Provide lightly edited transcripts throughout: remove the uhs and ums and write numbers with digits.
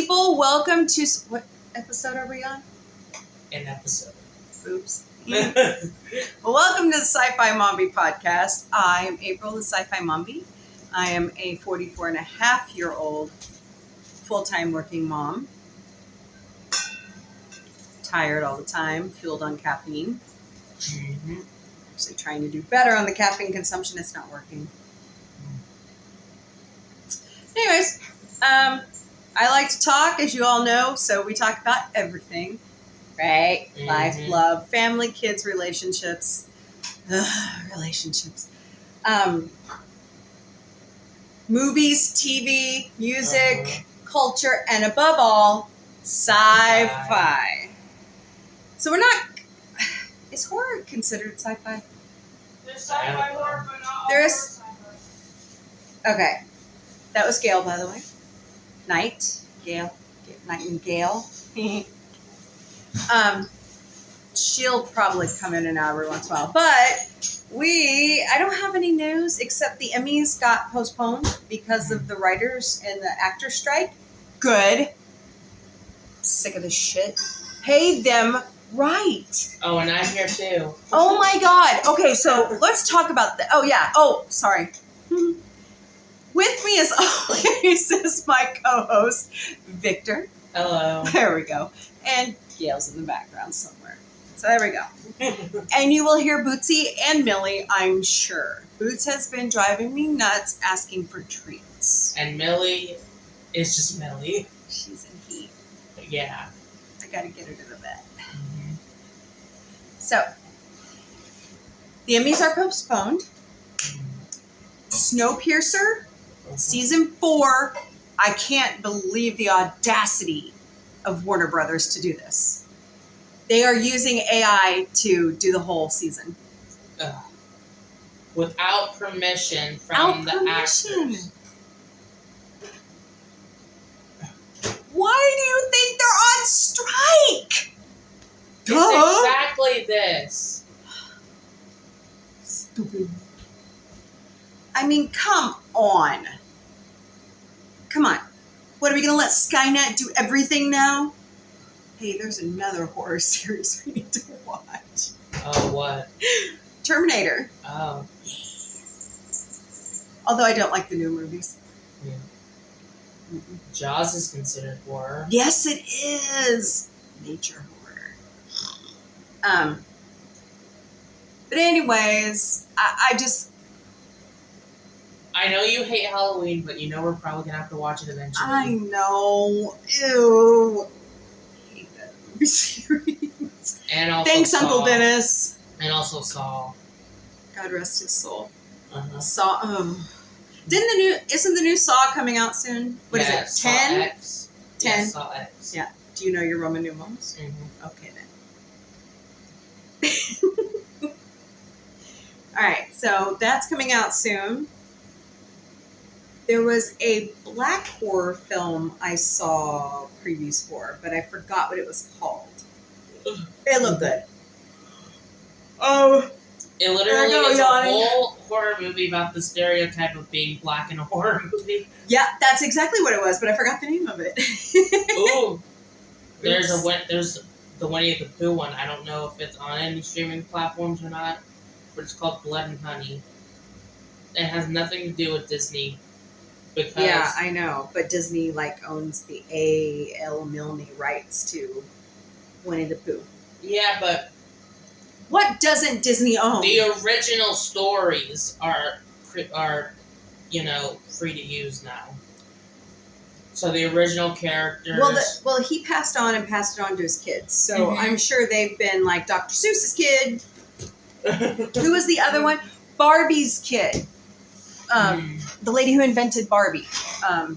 people. Welcome to... What episode are we on? An episode. Oops. Well, welcome to the Sci-Fi Mombie podcast. I am April, the Sci-Fi Mombie. I am a 44-and-a-half-year-old full-time working mom. Tired all the time, fueled on caffeine. Mm-hmm. Actually trying to do better on the caffeine consumption. It's not working. Anyways, I like to talk, as you all know, so we talk about everything, right? Mm-hmm. Life, love, family, kids, relationships. Relationships. Movies, TV, music, culture, and above all, sci-fi. So we're not... Is horror considered sci-fi? There's sci-fi horror, but not all There's- sci-fi. Okay. That was Gail, by the way. Nightingale. She'll probably come in and out every once in a while. But I don't have any news except the Emmys got postponed because of the writers and the actor strike. Good. Sick of this shit. Pay them right. Oh, and I'm here too. Oh my God. Okay, so let's talk about that. Oh, yeah. Oh, sorry. With me as always is my co-host, Victor. Hello. There we go. And Gail's in the background somewhere. So there we go. And you will hear Bootsy and Millie, I'm sure. Boots has been driving me nuts asking for treats. And Millie is just Millie. She's in heat. But yeah. I gotta get her to the vet. Mm-hmm. So, the Emmys are postponed. Snowpiercer, Season 4, I can't believe the audacity of Warner Brothers to do this. They are using AI to do the whole season. Without permission from the actors. Why do you think they're on strike? It's exactly this. Stupid. I mean, come on. Come on. What, are we going to let Skynet do everything now? Hey, there's another horror series we need to watch. Oh, what? Terminator. Oh. Although I don't like the new movies. Yeah. Jaws is considered horror. Yes, it is. Nature horror. But anyways, I know you hate Halloween, but you know we're probably going to have to watch it eventually. I know. Ew. I hate that movie series. And also Thanks, Saw. Uncle Dennis. And also Saw. God rest his soul. Uh-huh. Saw. Isn't the new Saw coming out soon? What is it? Saw 10? X. 10. Yeah, Saw X. Yeah. Do you know your Roman numerals? Mm-hmm. Okay then. All right, so that's coming out soon. There was a black horror film I saw previews for, but I forgot what it was called. It looked good. Oh, It literally There I go, is yawning. a whole horror movie about the stereotype of being black in a horror movie. yeah, that's exactly what it was, but I forgot the name of it. Ooh. There's the Winnie the Pooh one. I don't know if it's on any streaming platforms or not, but it's called Blood and Honey. It has nothing to do with Disney. Because Yeah, I know, but Disney owns the A.L. Milne rights to Winnie the Pooh. Yeah, but What doesn't Disney own? the original stories are free to use now. So the original characters. Well, he passed on and passed it on to his kids, so Mhm. I'm sure they've been like Dr. Seuss's kid. Who was the other one? Barbie's kid. The lady who invented Barbie.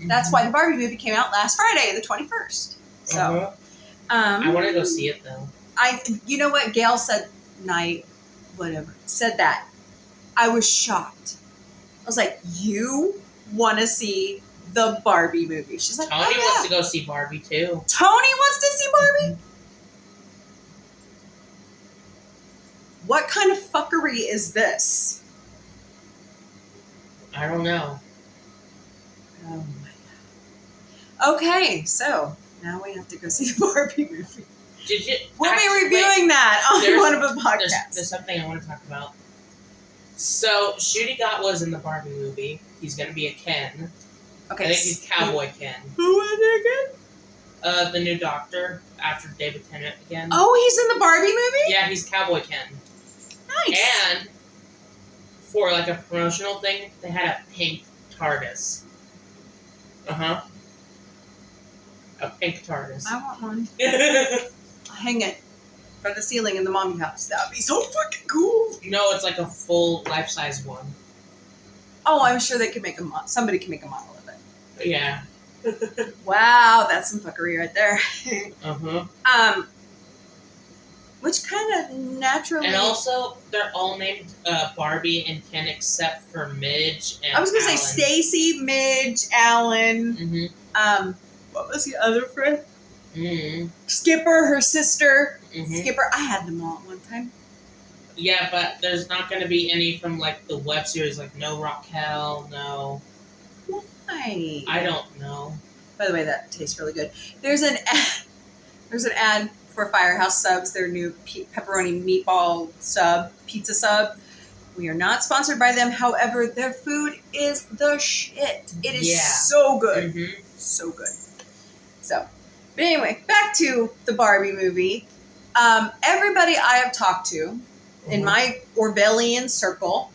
That's why the Barbie movie came out last Friday, the 21st. So, Uh-huh. I want to go see it though. You know what? Gail said, said that. I was shocked. I was like, you want to see the Barbie movie? She's like, Tony wants to go see Barbie too. Tony wants to see Barbie? What kind of fuckery is this? I don't know. Oh my God. Okay, so Now we have to go see the Barbie movie. Did you? We'll be reviewing that on one of the podcasts. There's something I want to talk about. So, Shooty Gott was in the Barbie movie. He's going to be a Ken. Okay. I think he's Cowboy Ken. Who was it again? The new Doctor after David Tennant again. Oh, he's in the Barbie movie? Yeah, he's Cowboy Ken. Nice. And for like a promotional thing, they had a pink TARDIS. A pink TARDIS. I want one. I'll hang it from the ceiling in the Mombie house. That would be so fucking cool. No, it's like a full life-size one. Oh, I'm sure they could make somebody can make a model of it. Yeah. Wow, that's some fuckery right there. Which kind of naturally. And also, they're all named Barbie and Ken except for Midge and I was gonna Alan. say Stacy, Midge, Alan. What was the other friend? Skipper, her sister. Skipper. I had them all at one time. Yeah, but there's not going to be any from like the web series, like no Raquel, no. Why? I don't know. By the way, that tastes really good. There's an ad for Firehouse Subs, their new pepperoni meatball sub, pizza sub. We are not sponsored by them. However, their food is the shit. It is so good. So good. So, but anyway, back to the Barbie movie. Everybody I have talked to in my Orwellian circle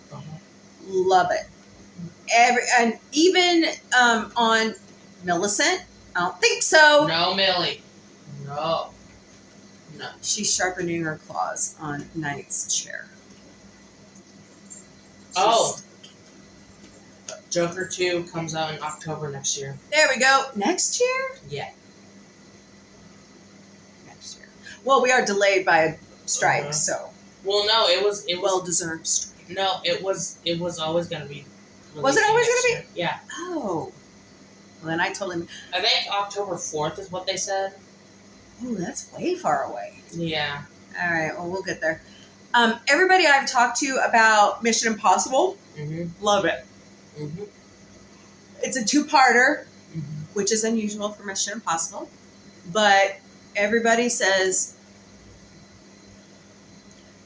love it. And even on Millicent, I don't think so. No, Millie. No. She's sharpening her claws on Knight's chair. Joker 2 comes out in October next year. There we go. Next year? Yeah. Next year. Well, we are delayed by a strike, so. Well, no, it was well-deserved strike. No, it was always going to be. Was it always going to be? Yeah. Oh. Well, then I told him. I think October 4th is what they said. Oh, that's way far away. Yeah. All right. Well, we'll get there. Everybody I've talked to about Mission Impossible, love it. It's a two-parter, which is unusual for Mission Impossible. But everybody says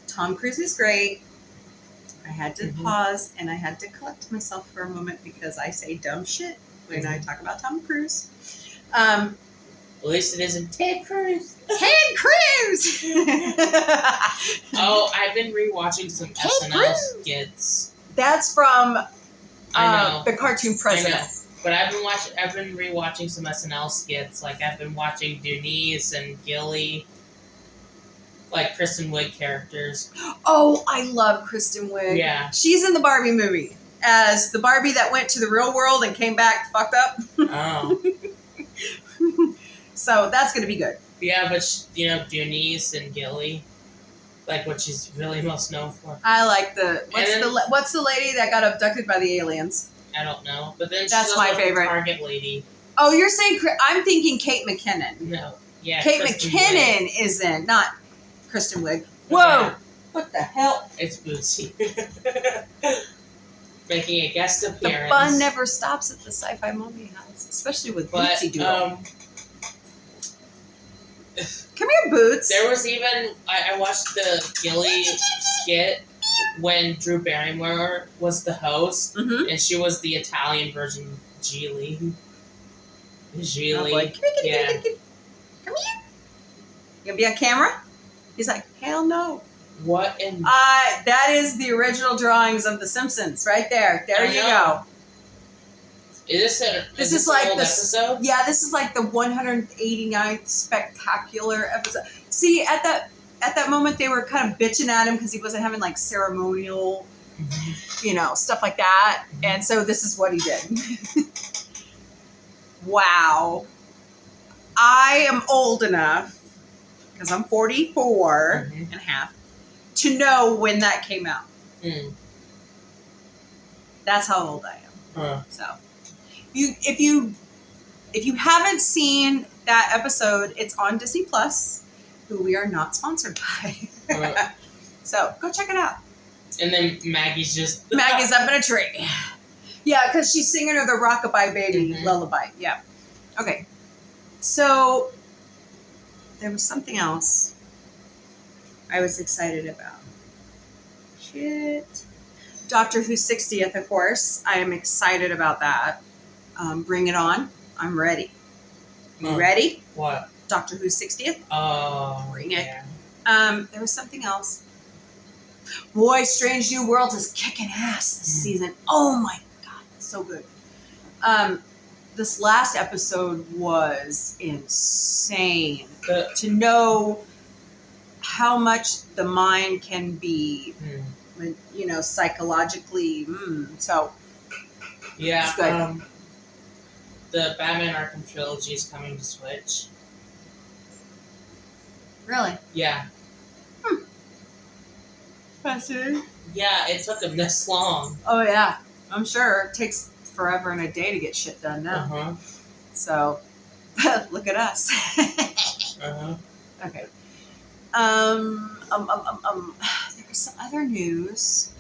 Tom Cruise is great. I had to pause and I had to collect myself for a moment because I say dumb shit when I talk about Tom Cruise. At least it isn't Ted Cruz. Ted Cruz! Oh, I've been rewatching some SNL skits. That's from I know. the cartoon President. I know. But I've been rewatching some SNL skits. Like I've been watching Denise and Gilly, like Kristen Wiig characters. Oh, I love Kristen Wiig. Yeah, she's in the Barbie movie as the Barbie that went to the real world and came back fucked up. Oh. So that's gonna be good. Yeah, but Denise and Gilly, like what she's really most known for. I like what's the lady that got abducted by the aliens? I don't know, but then that's my favorite Target lady. Oh, you're saying I'm thinking Kate McKinnon. No, yeah, Kate Kristen McKinnon Wiig. is in, not Kristen Wiig. Whoa, Yeah. What the hell? It's Bootsy making a guest appearance. The fun never stops at the Sci-Fi Mombie house, especially with Bootsy duo. Come here, Boots. There was even I watched the Gilly skit when Drew Barrymore was the host, and she was the Italian version of Geely. Geely. Oh, come here. You gonna be on camera? He's like, hell no. What in? That is the original drawings of The Simpsons, right there. There you go. Is this like an old the episode? Yeah, this is like the 189th spectacular episode. See, at that moment, they were kind of bitching at him because he wasn't having like ceremonial, stuff like that. And so this is what he did. Wow. I am old enough, because I'm 44 and a half, to know when that came out. That's how old I am. So, if you haven't seen that episode, it's on Disney Plus, who we are not sponsored by. So go check it out. And then Maggie's up in a tree. Yeah, because she's singing her the Rockabye Baby lullaby. Yeah. Okay. So there was something else I was excited about. Shit. Doctor Who 60th, of course. I am excited about that. Bring it on. I'm ready. You ready? What? Doctor Who 60th? Oh. Bring it. Yeah. There was something else. Boy, Strange New Worlds is kicking ass this season. Oh my God. So good. This last episode was insane. To know how much the mind can be, you know, psychologically. So, Yeah. it's good. The Batman Arkham trilogy is coming to Switch. Really? Yeah. Fascinating. Yeah, it took them this long. Oh, yeah. I'm sure. It takes forever and a day to get shit done now. Uh-huh. So, look at us. Uh-huh. Okay. There was some other news.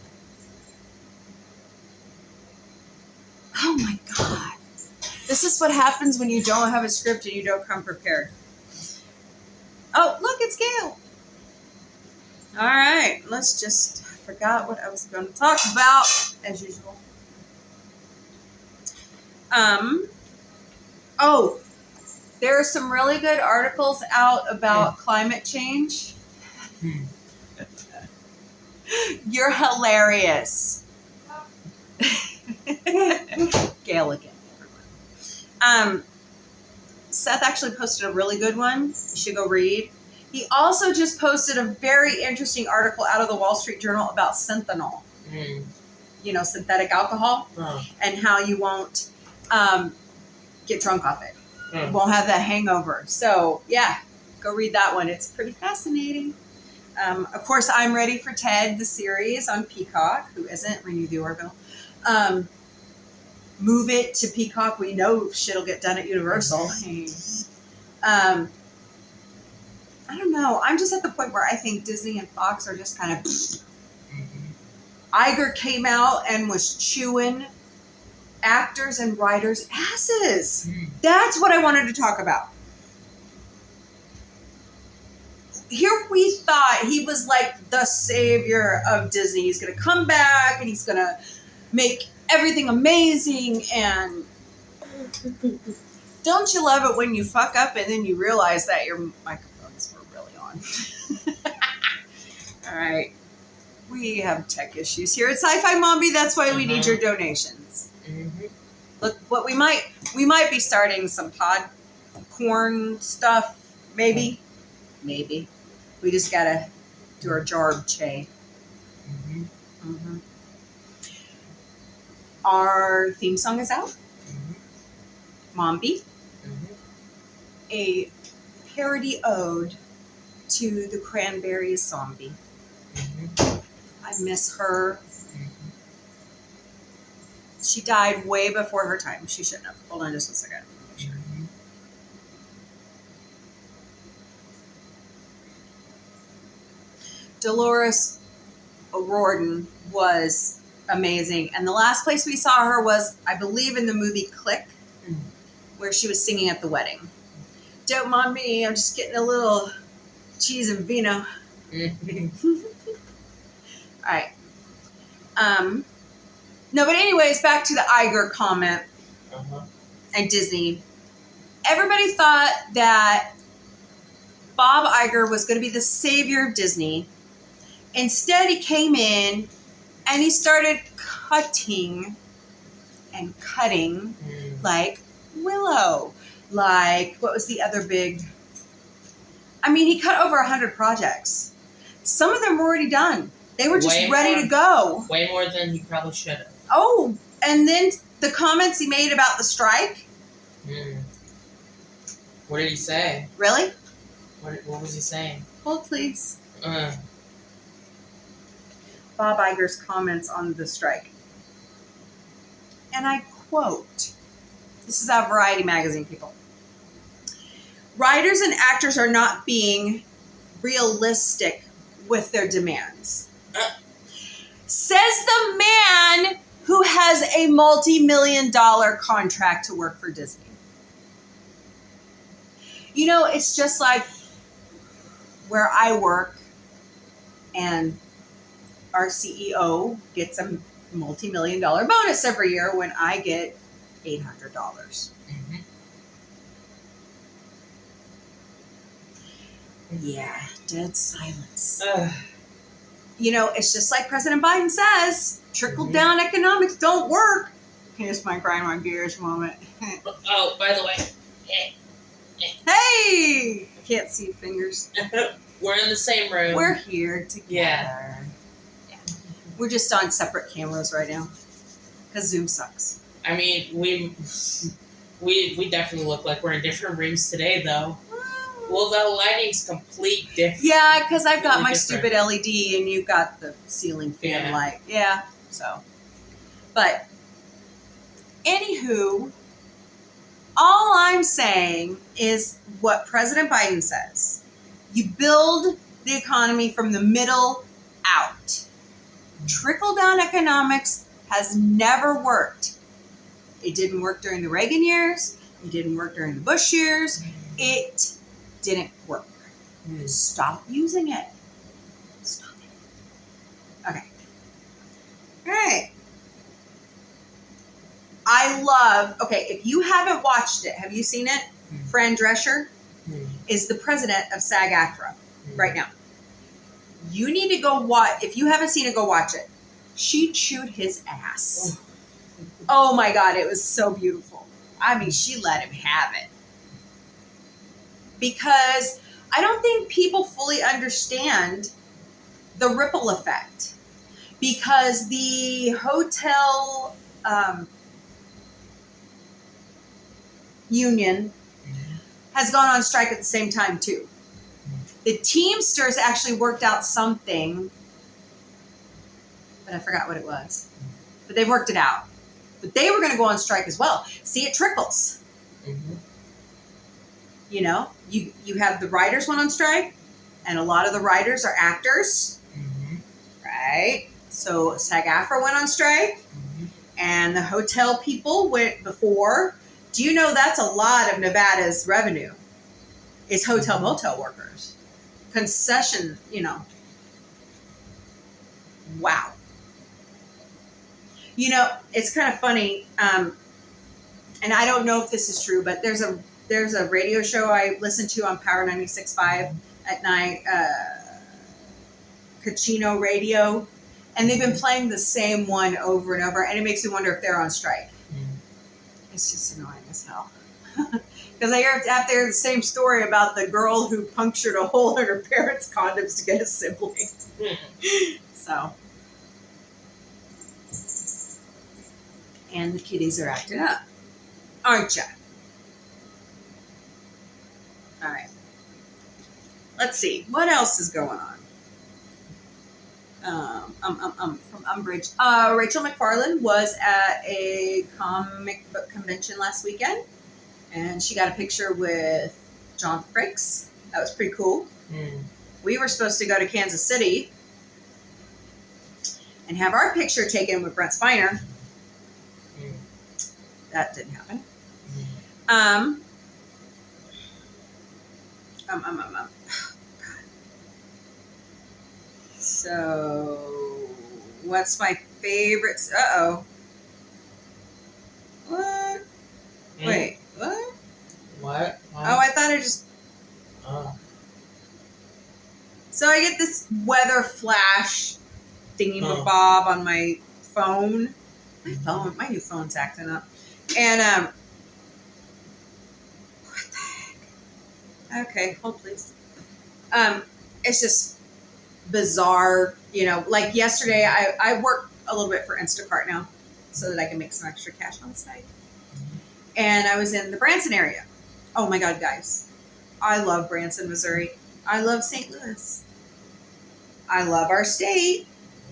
Oh my God. This is what happens when you don't have a script and you don't come prepared. Oh, look, it's Gail. All right. I forgot what I was going to talk about, as usual. Oh, there are some really good articles out about climate change. You're hilarious. Gail again, everyone. Seth actually posted a really good one. You should go read. He also just posted a very interesting article out of the Wall Street Journal about synthetanol. You know, synthetic alcohol, and how you won't get drunk off it. You won't have that hangover. So, yeah, go read that one. It's pretty fascinating. Of course, I'm Ready for Ted, the series on Peacock. Who isn't? Renew the Orville. Move it to Peacock. We know shit'll get done at Universal. I don't know. I'm just at the point where I think Disney and Fox are just kind of... Iger came out and was chewing actors and writers' asses. That's what I wanted to talk about. Here we thought he was like the savior of Disney. He's going to come back and he's going to make everything amazing. And don't you love it when you fuck up and then you realize that your microphones were really on? All right. We have tech issues here at Sci-Fi Mombie. That's why we need your donations. Look, what we might be starting some podcorn stuff. Maybe. We just gotta do our jarb che. Our theme song is out. Mombie. A parody ode to the Cranberries zombie. I miss her. She died way before her time. She shouldn't have. Hold on just one second. Make sure. Dolores O'Riordan was amazing. And the last place we saw her was, I believe, in the movie Click, where she was singing at the wedding. Don't mind me. I'm just getting a little cheese and vino. All right. No, but anyways, back to the Iger comment and Disney. Everybody thought that Bob Iger was going to be the savior of Disney. Instead, he came in and he started cutting like Willow. Like, what was the other big... I mean, he cut over 100 projects. Some of them were already done. They were just ready to go. Way more than he probably should have. Oh, and then the comments he made about the strike. What did he say? Really? What was he saying? Hold, please. Bob Iger's comments on the strike. And I quote, this is out of Variety magazine, people. Writers and actors are not being realistic with their demands. Says the man who has a multi-million-dollar contract to work for Disney. You know, it's just like where I work and our CEO gets a multi-million-dollar bonus every year when I get $800. Mm-hmm. Yeah, dead silence. You know, it's just like President Biden says, trickle-down economics don't work. Here's my grind my gears moment. Oh, by the way, Hey! I can't see your fingers. we're in the same room. We're here together. Yeah. We're just on separate cameras right now. Because Zoom sucks. I mean, we definitely look like we're in different rooms today, though. Well, the lighting's complete different. Yeah, because I've got my different. stupid LED and you've got the ceiling fan light. Yeah, so. But, anywho, all I'm saying is what President Biden says. You build the economy from the middle out. Trickle-down economics has never worked. It didn't work during the Reagan years. It didn't work during the Bush years. It didn't work. Stop using it. Stop it. Okay. All right. If you haven't watched it, have you seen it? Fran Drescher is the president of SAG-AFTRA right now. You need to go watch. If you haven't seen it, go watch it. She chewed his ass. Oh my God, it was so beautiful. I mean, she let him have it. Because I don't think people fully understand the ripple effect. Because the hotel union has gone on strike at the same time too. The Teamsters actually worked out something, but I forgot what it was. But they worked it out. But they were going to go on strike as well. See, it trickles. Mm-hmm. You know, you have the writers went on strike, and a lot of the writers are actors, right? So SAG-AFTRA went on strike, and the hotel people went before. Do you know that's a lot of Nevada's revenue is hotel motel workers? Concession, you know. Wow. You know, it's kind of funny, and I don't know if this is true, but there's a radio show I listen to on Power 96.5 at night, Cachino Radio, and they've been playing the same one over and over, and it makes me wonder if they're on strike. It's just annoying as hell. Because I heard out there the same story about the girl who punctured a hole in her parents' condoms to get a sibling. So. And the kitties are acting up. Aren't ya? All right. Let's see. What else is going on? From Umbridge. Rachel McFarlane was at a comic book convention last weekend, and she got a picture with John Frakes. That was pretty cool. We were supposed to go to Kansas City and have our picture taken with Brent Spiner. That didn't happen. So, what's my favorite? Uh-oh. What? Wait, what? What? Oh, I thought I just... So I get this weather flash thingy-mabob on my phone. My new phone's acting up. And, what the heck? Okay, hold please. It's just bizarre, you know, like yesterday I work a little bit for Instacart now so that I can make some extra cash on the site. And I was in the Branson area. Oh my God, guys. I love Branson, Missouri. I love St. Louis. I love our state.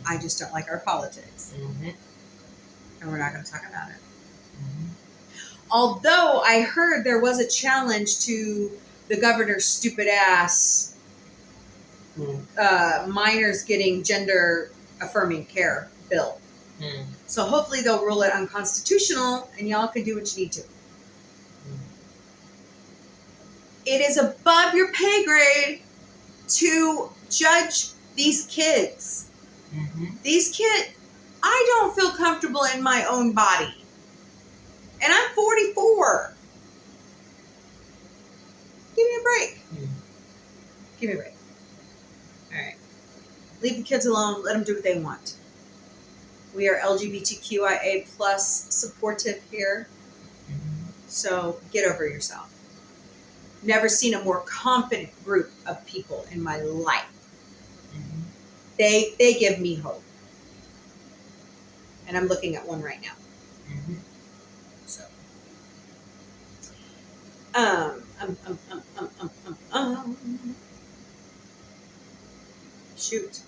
I just don't like our politics. And we're not going to talk about it. Although I heard there was a challenge to the governor's stupid ass minors getting gender affirming care bill. So hopefully they'll rule it unconstitutional and y'all can do what you need to. it is above your pay grade to judge these kids. These kids, I don't feel comfortable in my own body. And I'm 44. Give me a break. Give me a break. All right. Leave the kids alone. Let them do what they want. We are LGBTQIA plus supportive here. So get over yourself. Never seen a more confident group of people in my life. They give me hope. And I'm looking at one right now. So. Shoot.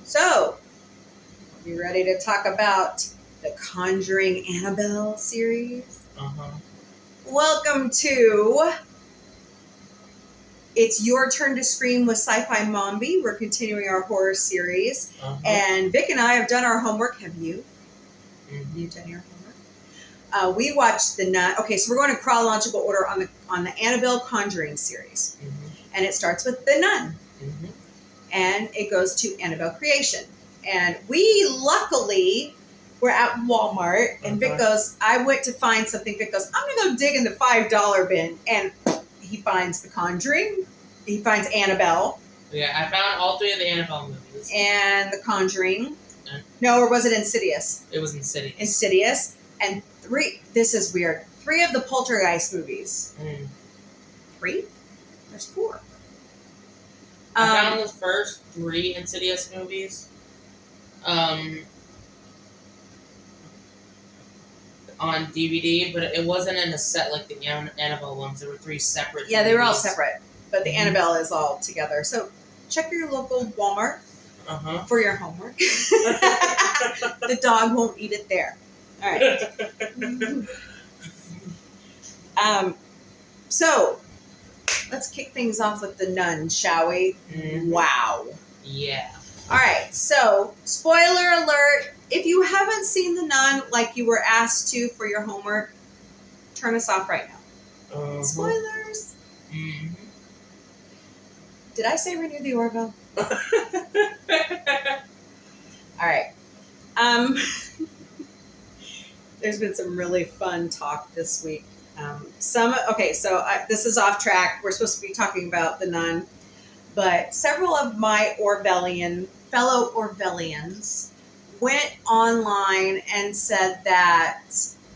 So, are you ready to talk about the Conjuring Annabelle series? Welcome to It's Your Turn to Scream with Sci-Fi Mombie. We're continuing our horror series. And Vic and I have done our homework. Have you? You done your homework? We watched The Nun. Okay, so we're going in chronological order on the Annabelle Conjuring series. And it starts with The Nun. And it goes to Annabelle Creation. And we luckily were at Walmart, and Vic goes, I went to find something. Vic goes, I'm going to go dig in the $5 bin. And he finds The Conjuring. He finds Annabelle. Yeah, I found all 3 of the Annabelle movies. And The Conjuring. No, or was it Insidious? It was Insidious. Insidious. And 3, this is weird, 3 of the Poltergeist movies. 3? There's 4. I found the first 3 Insidious movies. On DVD, but it wasn't in a set like the Annabelle ones. There were 3 separate. Yeah, they were all separate, but the Annabelle is all together. So check your local Walmart for your homework. The dog won't eat it there. All right. So let's kick things off with The Nun, shall we? Wow. Yeah. All right. So spoiler alert. If you haven't seen The Nun like you were asked to for your homework, turn us off right now. Spoilers. Did I say renew the Orville? All right. There's been some really fun talk this week. This is off track. We're supposed to be talking about The Nun, but several of my fellow Orwellians went online and said that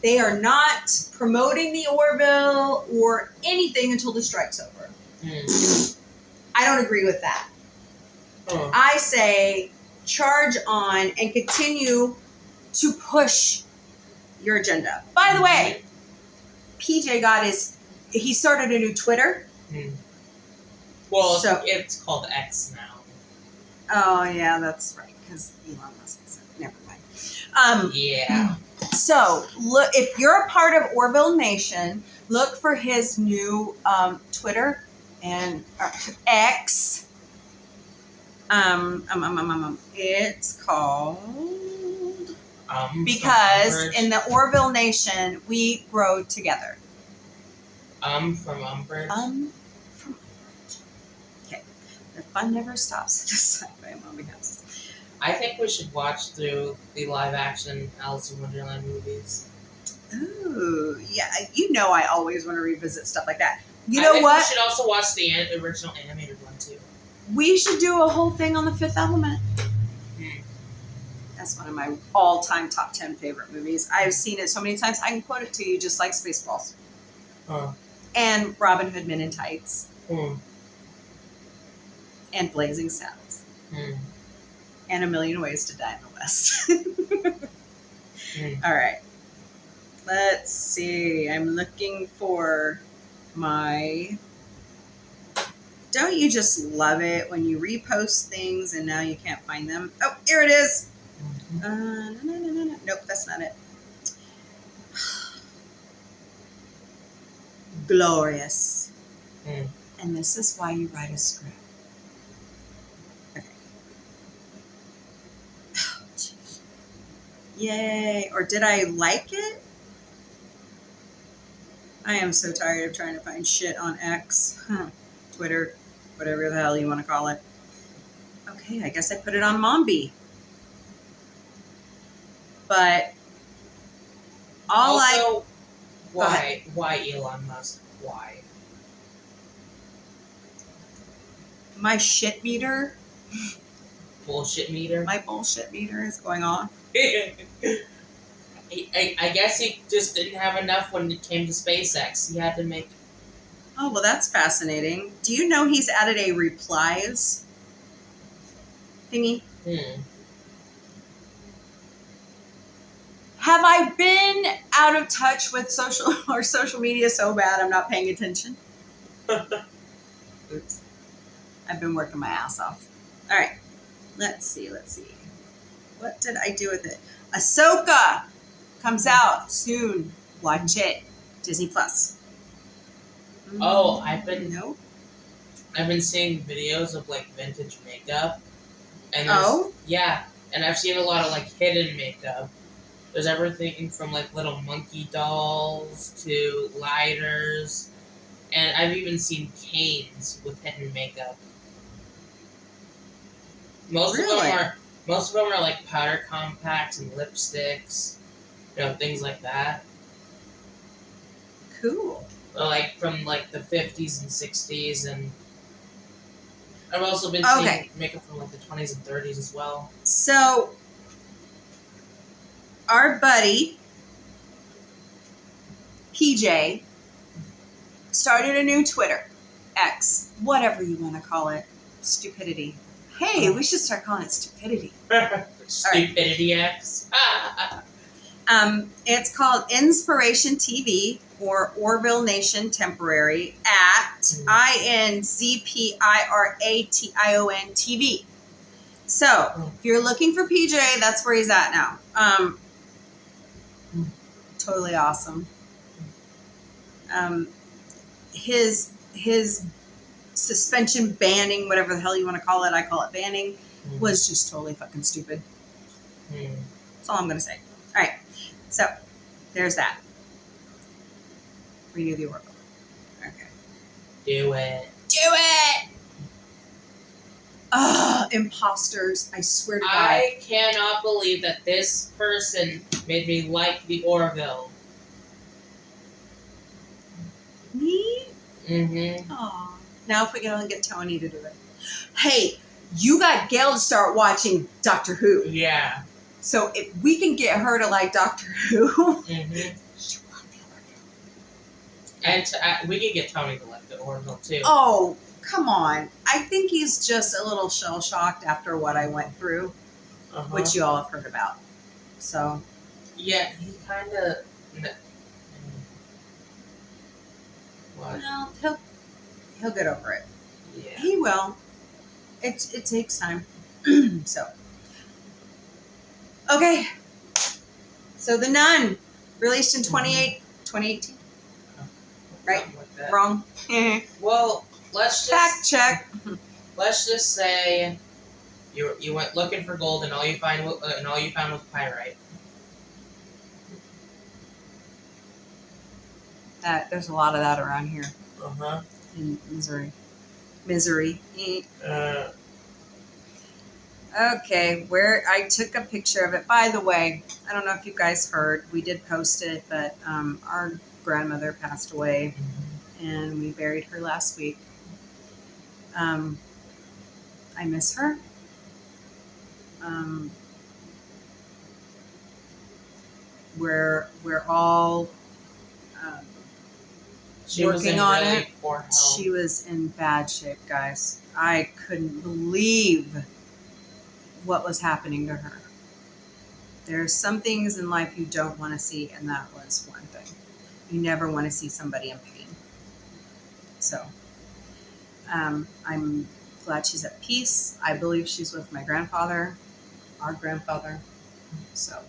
they are not promoting the Orville or anything until the strike's over. I don't agree with that. I say charge on and continue to push your agenda. By the way, PJ he started a new Twitter. Well, so it's called X now. Oh, yeah, that's right, because Elon Musk is never mind. Yeah. So, look, if you're a part of Orville Nation, look for his new Twitter and X. It's called because in the Orville Nation we grow together. From Umbridge. From Umbridge. Okay, the fun never stops at the Sci-Fi Mombie house. I think we should watch through the live-action Alice in Wonderland movies. Ooh, yeah. You know I always want to revisit stuff like that. You I know think what? We should also watch the original animated one, too. We should do a whole thing on The Fifth Element. That's one of my all-time top 10 favorite movies. I've seen it so many times, I can quote it to you just like Spaceballs. And Robin Hood Men in Tights. And Blazing Saddles. And A Million Ways to Die in the West. All right. Let's see. I'm looking for my... Don't you just love it when you repost things and now you can't find them? Oh, here it is. No. Nope, that's not it. Glorious. And this is why you write a script. Okay. Oh, geez. Yay. Or did I like it? I am so tired of trying to find shit on X, Twitter, whatever the hell you want to call it. Okay, I guess I put it on Mombie. But also, why Elon Musk? Why? My shit meter, Bullshit meter. my bullshit meter is going on. I guess he just didn't have enough when it came to SpaceX. He had to make. Oh, well, that's fascinating. Do you know he's added a replies thingy? Have I been out of touch with social media so bad I'm not paying attention? Oops. I've been working my ass off. All right. Let's see. What did I do with it? Ahsoka comes out soon. Watch it. Disney Plus. Oh, I've been seeing videos of like vintage makeup. And yeah, and I've seen a lot of like hidden makeup. There's everything from like little monkey dolls to lighters, and I've even seen canes with hidden makeup. Most of them are like powder compacts and lipsticks, things like that. Cool. Or like from like the 50s and 60s, and I've also been seeing makeup from like the 20s and 30s as well. So our buddy PJ started a new Twitter, X, whatever you want to call it, stupidity. Hey, we should start calling it stupidity. Stupidity X. It's called Inspiration TV or Orville Nation Temporary at INZPIRATION TV. So if you're looking for PJ, that's where he's at now. Totally awesome. His suspension banning, whatever the hell you want to call it, I call it banning, was just totally fucking stupid. That's all I'm going to say. All right. So there's that. Renew the Oracle. Okay. Do it. Do it! Ugh, imposters. I swear to God. I cannot believe that this person made me like the Orville. Me? Mm-hmm. Aw. Now if we can only get Tony to do it. Hey, you got Gail to start watching Doctor Who. Yeah. So if we can get her to like Doctor Who, she'll love the Orville. And we can get Tony to like the Orville too. Oh, come on. I think he's just a little shell-shocked after what I went through, which you all have heard about. So. Yeah, he kind of. What? Well, he'll get over it. Yeah. He will. It takes time. So. Okay. So The Nun, released in 2018. Right? Like that. Wrong. Well, let's just fact check. Let's just say you went looking for gold and all you found was pyrite. There's a lot of that around here. In Missouri. Okay, where I took a picture of it. By the way, I don't know if you guys heard, we did post it, but our grandmother passed away, and we buried her last week. I miss her. We're all working on it. She was in bad shape, guys. I couldn't believe what was happening to her. There's some things in life you don't want to see, and that was one thing. You never want to see somebody in pain. So, I'm glad she's at peace. I believe she's with my grandfather, our grandfather. So,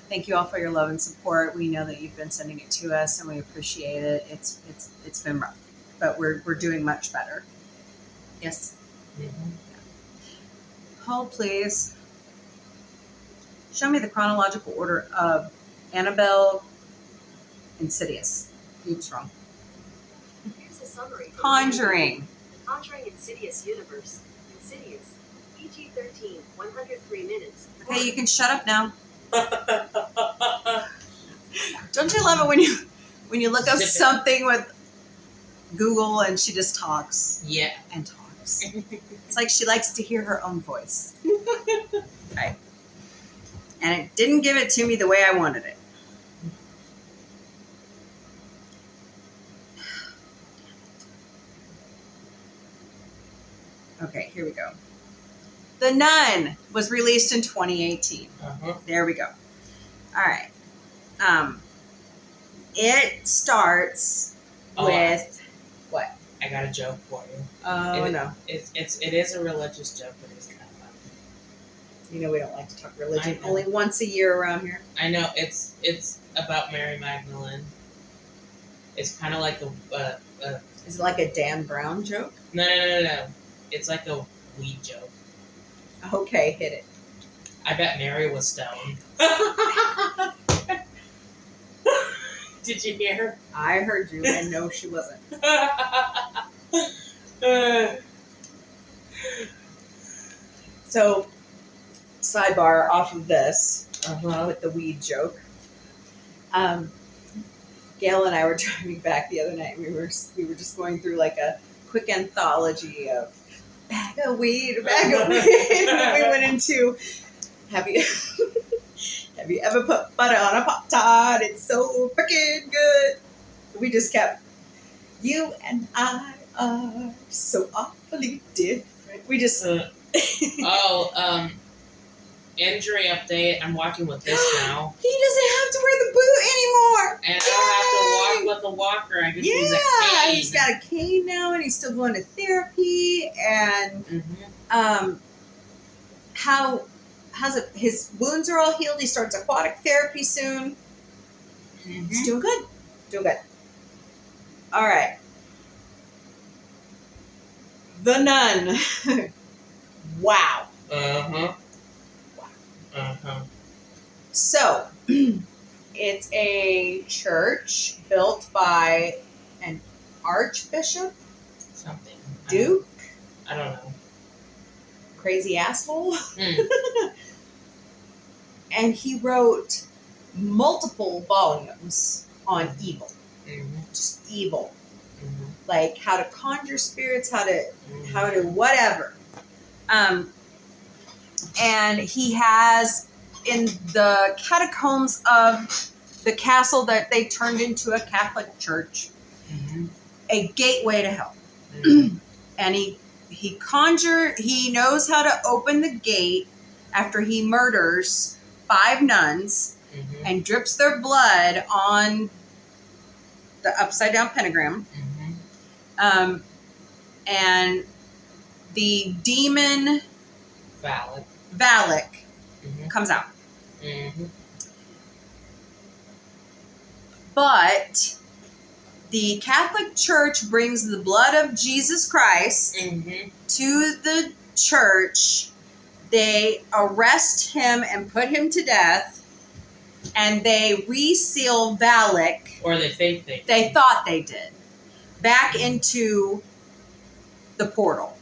thank you all for your love and support. We know that you've been sending it to us, and we appreciate it. It's been rough, but we're doing much better. Yes. Hold, please. Show me the chronological order of Annabell, Insidious. Oops, wrong. Here's a summary. from Conjuring. Conjuring Insidious Universe. Insidious. PG-13, 103 minutes. Okay, you can shut up now. Don't you love it when you look up Zip it. something with Google and she just talks Yeah. and talks? It's like she likes to hear her own voice. Right. And it didn't give it to me the way I wanted it. Okay, here we go. The Nun was released in 2018. Uh-huh. There we go. All right. It starts with what? I got a joke for you. Oh it, no! It is a religious joke, but it's kind of funny. You know we don't like to talk religion. I know. Only once a year around here. I know it's about Mary Magdalene. It's kind of like a Is it like a Dan Brown joke? no. It's like a weed joke. Okay, hit it. I bet Mary was stoned. Did you hear? I heard you, and no, she wasn't. So, sidebar off of this with the weed joke. Gail and I were driving back the other night. We were just going through like a quick anthology of bag of weed. And then we went into have you ever put butter on a Pop-Tart? It's so freaking good. We just kept, you and I are so awfully different. We just injury update. I'm walking with this now. He doesn't have to wear the boot anymore. And I don't have to walk with a walker. I just use a cane. He's got a cane now, and he's still going to therapy. And how's it? His wounds are all healed. He starts aquatic therapy soon. He's doing good. Doing good. All right. The Nun. Wow. So, it's a church built by an archbishop, Something. duke, I don't know. crazy asshole. And he wrote multiple volumes on evil. Just evil. Like how to conjure spirits, how to whatever. And he has in the catacombs of the castle that they turned into a Catholic church, a gateway to hell. And he knows how to open the gate after he murders 5 nuns and drips their blood on the upside down pentagram. And the demon Valak comes out. But the Catholic Church brings the blood of Jesus Christ to the church. They arrest him and put him to death. And they reseal Valak. Or they think they thought they did. Back into the portal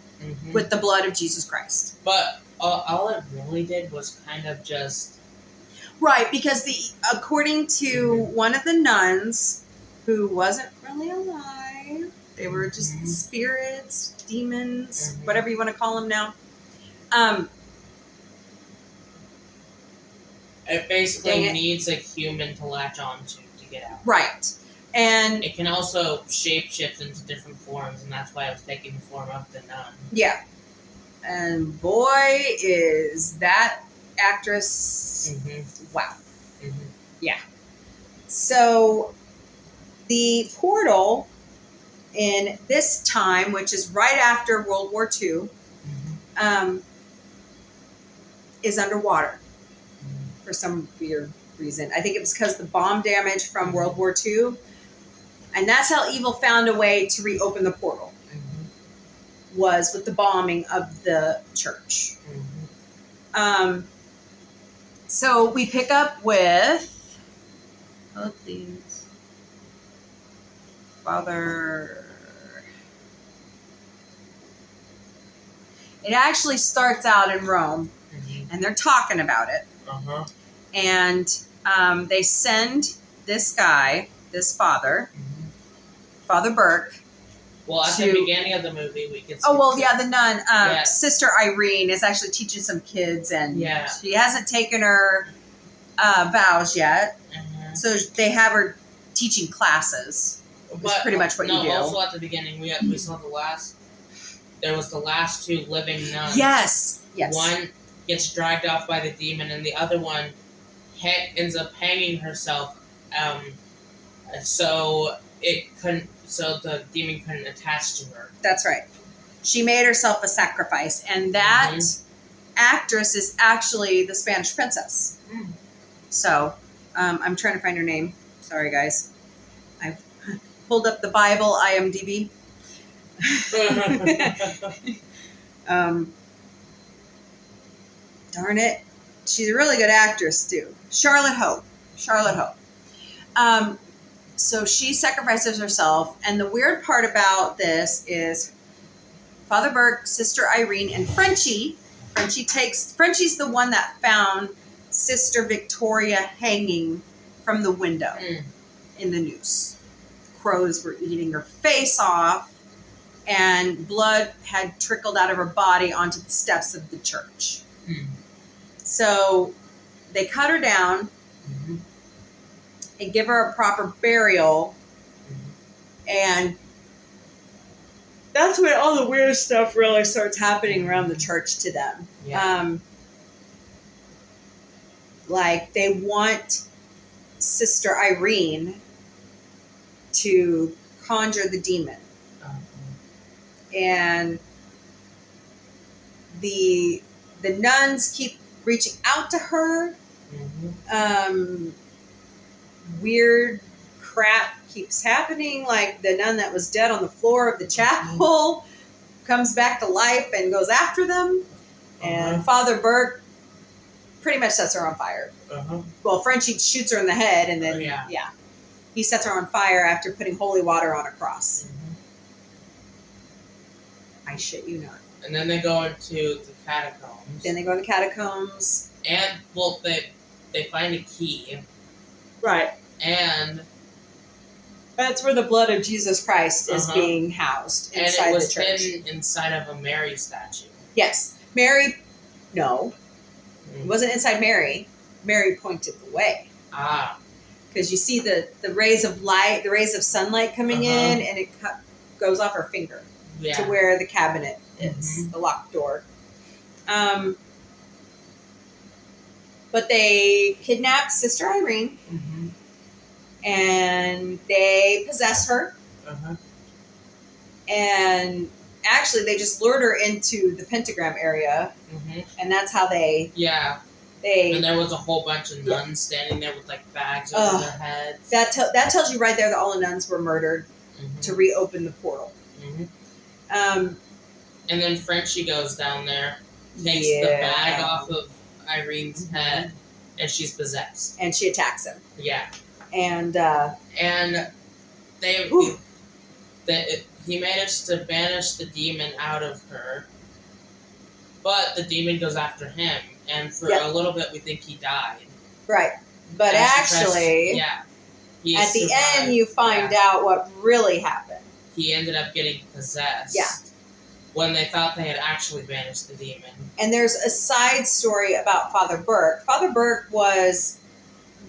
with the blood of Jesus Christ. But all it really did was kind of just... Right, because according to one of the nuns, who wasn't really alive, they were just spirits, demons, whatever you want to call them now. It basically needs a human to latch onto to get out. Right. And it can also shapeshift into different forms, and that's why it was taking the form of the nun. Yeah. And boy, is that actress... Wow. Yeah. So, the portal in this time, which is right after World War II, is underwater for some weird reason. I think it was because the bomb damage from World War II. And that's how evil found a way to reopen the portal. Was with the bombing of the church. So we pick up with... Oh, please. Father. It actually starts out in Rome, and they're talking about it. And they send this guy, this father, Father Burke. Well, at the beginning of the movie, we can see. Oh, well, yeah, the nun. Sister Irene is actually teaching some kids, and she hasn't taken her vows yet. So they have her teaching classes. That's pretty much what you do. Also at the beginning, we saw there was the last two living nuns. Yes. One gets dragged off by the demon, and the other one ends up hanging herself. So the demon couldn't attach to her. That's right. She made herself a sacrifice, and that actress is actually the Spanish princess. So I'm trying to find her name. Sorry, guys. I've pulled up the Bible, IMDb. Darn it. She's a really good actress, too. Charlotte Hope. So she sacrifices herself, and the weird part about this is Father Burke, Sister Irene, and Frenchie. Frenchie's the one that found Sister Victoria hanging from the window in the noose. Crows were eating her face off, and blood had trickled out of her body onto the steps of the church. So they cut her down and give her a proper burial, and that's when all the weird stuff really starts happening around the church to them. Like they want Sister Irene to conjure the demon, and the nuns keep reaching out to her. Weird crap keeps happening, like the nun that was dead on the floor of the chapel comes back to life and goes after them, and Father Burke pretty much sets her on fire. Well, Frenchie shoots her in the head, and then he sets her on fire after putting holy water on a cross. I shit you not. And then they go into the catacombs. And well, they find a key. Right. And that's where the blood of Jesus Christ is being housed inside the church. And it was hidden inside of a Mary statue. Yes. Mary, no. It wasn't inside Mary. Mary pointed the way. Because you see the rays of light, the rays of sunlight coming in, and it goes off her finger to where the cabinet is, the locked door. But they kidnap Sister Irene, and they possess her. And actually, they just lured her into the pentagram area, and that's how they... And there was a whole bunch of nuns standing there with, like, bags over their heads. That tells you right there that all the nuns were murdered to reopen the portal. And then Frenchie goes down there, takes the bag off of Irene's head, and she's possessed. And she attacks him. And he managed to banish the demon out of her, but the demon goes after him, and for a little bit we think he died. Right. But and actually, at the end you find out what really happened. He ended up getting possessed. When they thought they had actually banished the demon. And there's a side story about Father Burke. Father Burke was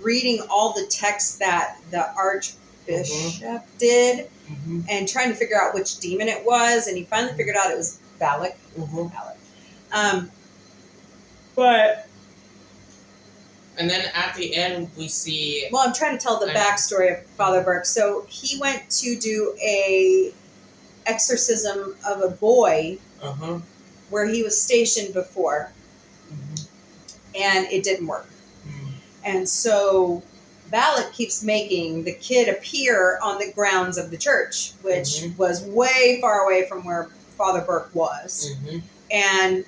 reading all the texts that the Archbishop did and trying to figure out which demon it was, and he finally figured out it was Valak. And then at the end we see... Well, I'm trying to tell the backstory of Father Burke. So he went to do a exorcism of a boy where he was stationed before, and it didn't work. And so Valak keeps making the kid appear on the grounds of the church, which was way far away from where Father Burke was. And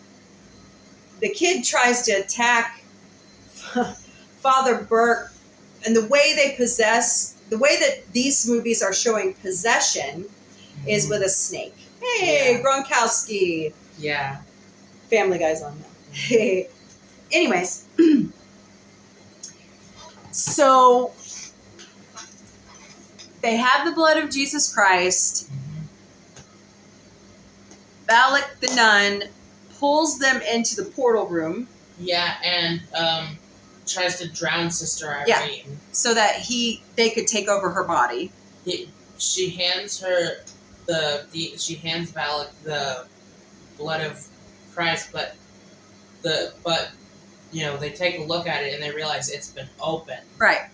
the kid tries to attack Father Burke, and the way they possess the way that these movies are showing possession is with a snake. Hey, Yeah. Gronkowski. Yeah. Family Guy's on now. Anyways, so they have the blood of Jesus Christ. Valak the nun pulls them into the portal room. Yeah, and tries to drown Sister Irene. Yeah. So that they could take over her body. She hands she hands Valak the blood of Christ, but you know, they take a look at it and they realize it's been opened. Right.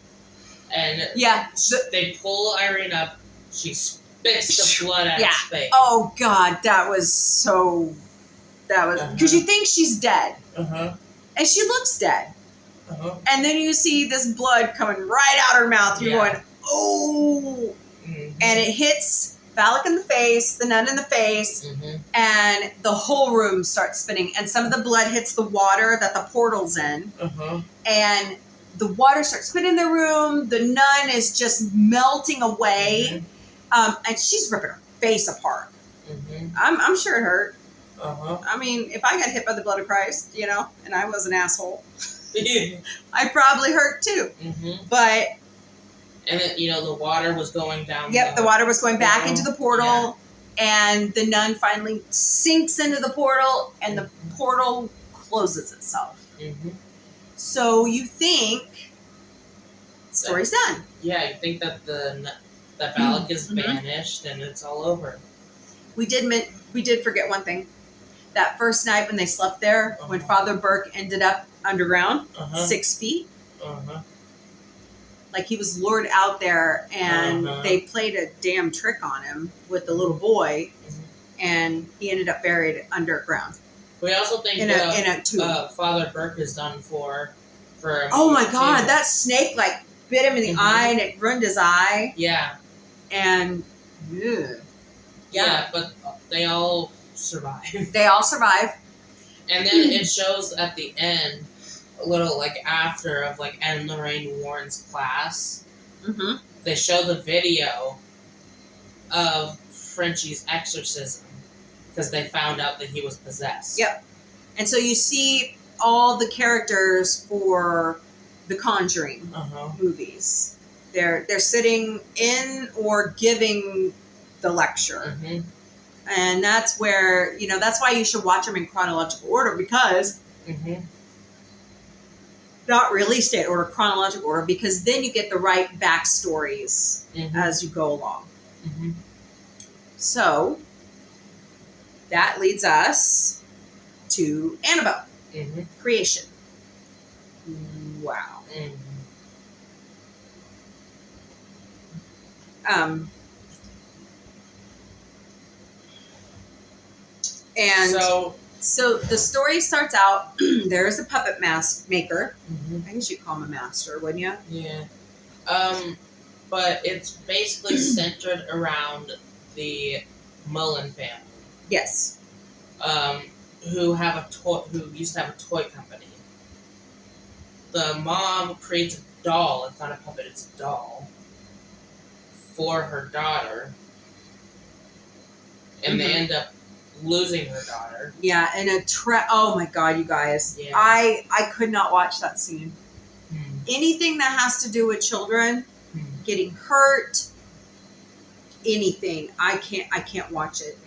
And yeah, they pull Irene up. She spits the blood out of space. Oh God, that was because you think she's dead, and she looks dead, and then you see this blood coming right out her mouth. You're going, oh, and it hits Valak in the face, the nun in the face, and the whole room starts spinning, and some of the blood hits the water that the portal's in, and the water starts spinning in the room. The nun is just melting away, and she's ripping her face apart. I'm sure it hurt. I mean, if I got hit by the blood of Christ, you know, and I was an asshole, I probably hurt too. But and then, you know, the water was going down. Yep, the water was going back into the portal, and the nun finally sinks into the portal, and the portal closes itself. So you think story's done. Yeah, you think that that Valak is banished and it's all over. We did forget one thing. That first night when they slept there, when Father Burke ended up underground, 6 feet. Like he was lured out there, and they played a damn trick on him with the little boy, and he ended up buried underground. We also think in a tube. Father Burke is done for. Oh my God, that snake like bit him in the eye, and it ruined his eye. Yeah. And yeah, but they all survive. They all survive. And then it shows at the end, a little like after of like Anne Lorraine Warren's class. They show the video of Frenchie's exorcism because they found out that he was possessed. Yep. And so you see all the characters for the Conjuring movies. They're sitting in or giving the lecture. And that's where, you know, that's why you should watch them in chronological order, because not release date order, chronological order, because then you get the right backstories as you go along. So that leads us to Annabelle, creation. Wow. And so the story starts out, there's a puppet mask maker. I guess you'd call him a master, wouldn't you? Yeah. But it's basically centered around the Mullen family. Yes. Who used to have a toy company. The mom creates a doll. It's not a puppet, it's a doll. For her daughter. And they end up losing her daughter. Yeah, and oh my God, you guys. Yeah. I could not watch that scene. Anything that has to do with children getting hurt, anything, I can't watch it.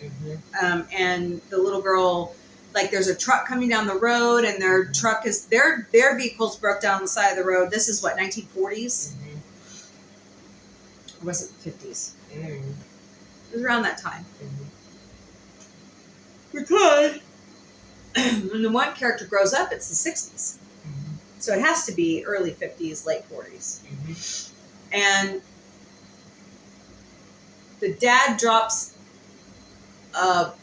And the little girl, like there's a truck coming down the road, and their truck is their vehicles broke down on the side of the road. This is what, 1940s? Or was it the 50s? It was around that time. Because when the one character grows up, it's the 60s. So it has to be early 50s, late 40s. And the dad drops a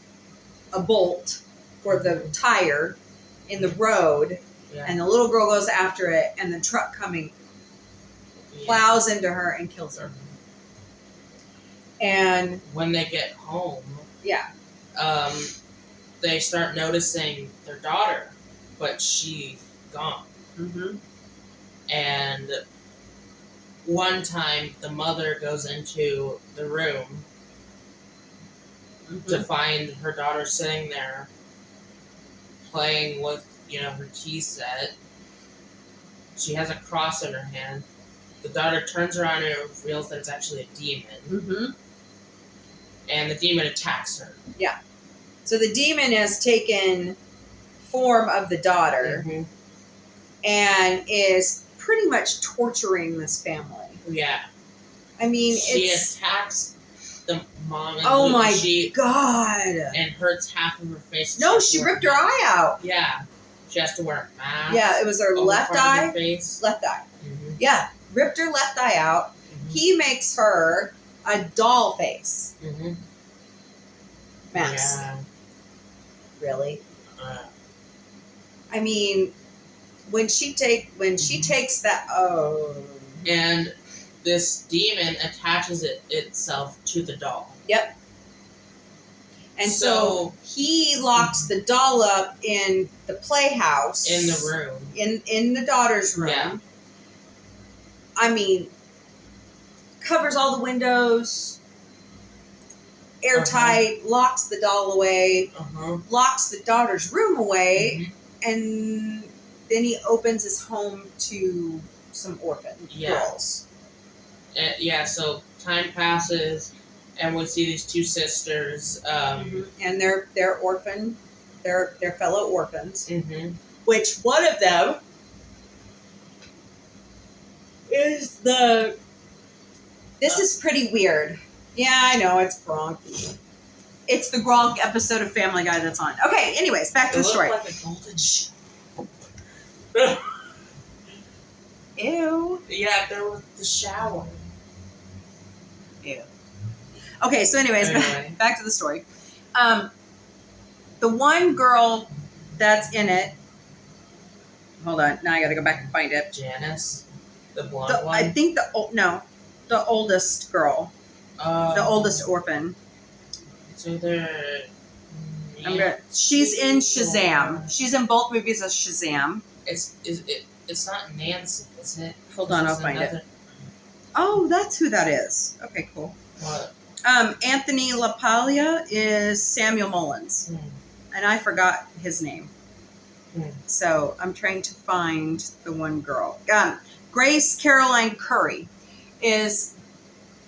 bolt for the tire in the road, and the little girl goes after it, and the truck coming plows into her and kills her. And when they get home, they start noticing their daughter, but she's gone. And one time the mother goes into the room to find her daughter sitting there playing with, her tea set. She has a cross in her hand. The daughter turns around and reveals that it's actually a demon. Mm-hmm. And the demon attacks her. Yeah. So the demon has taken form of the daughter and is pretty much torturing this family. Yeah. I mean, she attacks the mom and oh my god! And hurts half of her face. No, she ripped her eye out. Yeah. She has to wear a mask. Yeah, it was her left eye. Face. Left eye. Yeah, ripped her left eye out. He makes her a doll face. Mask. Yeah. Really? I mean, when she takes that, and this demon attaches itself to the doll. Yep. And so he locks the doll up in the playhouse. In the room. In the daughter's room. Yeah. I mean, covers all the windows, airtight, locks the doll away, locks the daughter's room away, and then he opens his home to some orphan girls. So time passes, and we see these two sisters. And they're orphan. They're fellow orphans. Which one of them is the... This is pretty weird. Yeah, I know, it's Gronk. It's the Gronk episode of Family Guy that's on. Okay, anyways, back to the story. Like a golden shower. Ew. Yeah, there was the shower. Ew. Okay, so anyways, back to the story. The one girl that's in it. Hold on, now I gotta go back and find it. Janice, the blonde one. I think the oldest girl, the oldest orphan. So they're. She's in Shazam. She's in both movies as Shazam. It's not Nancy, is it? Hold on, I'll find it. Oh, that's who that is. Okay, cool. What? Anthony LaPaglia is Samuel Mullins. And I forgot his name. So I'm trying to find the one girl. Grace Caroline Curry is,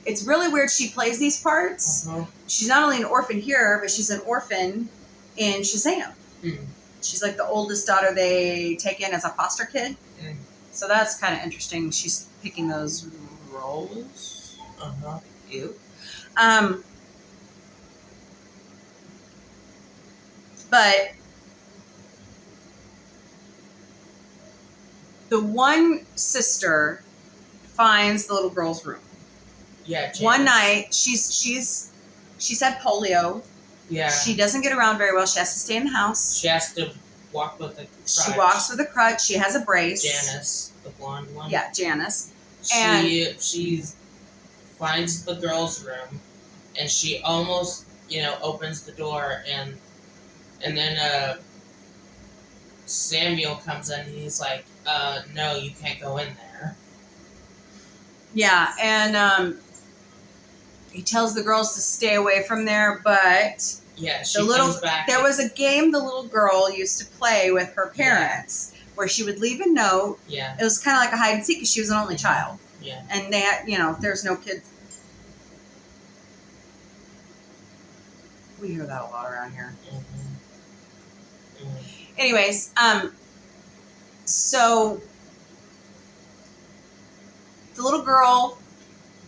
it's really weird she plays these parts. She's not only an orphan here, but she's an orphan in Shazam. She's like the oldest daughter they take in as a foster kid. So that's kind of interesting. She's picking those roles. Ew. But the one sister finds the little girl's room. Yeah. Janice. One night, she's had polio. Yeah. She doesn't get around very well. She has to stay in the house. She has to walk with a crutch. She walks with a crutch. She has a brace. Janice, the blonde one. Yeah, Janice. She finds the girl's room, and she almost, opens the door, and then Samuel comes in, and he's like, no, you can't go in there. Yeah, and he tells the girls to stay away from there, but yeah, comes back. There was a game the little girl used to play with her parents where she would leave a note. Yeah. It was kind of like a hide and seek because she was an only child. Yeah. And they had, there's no kids. We hear that a lot around here. Anyways, so the little girl,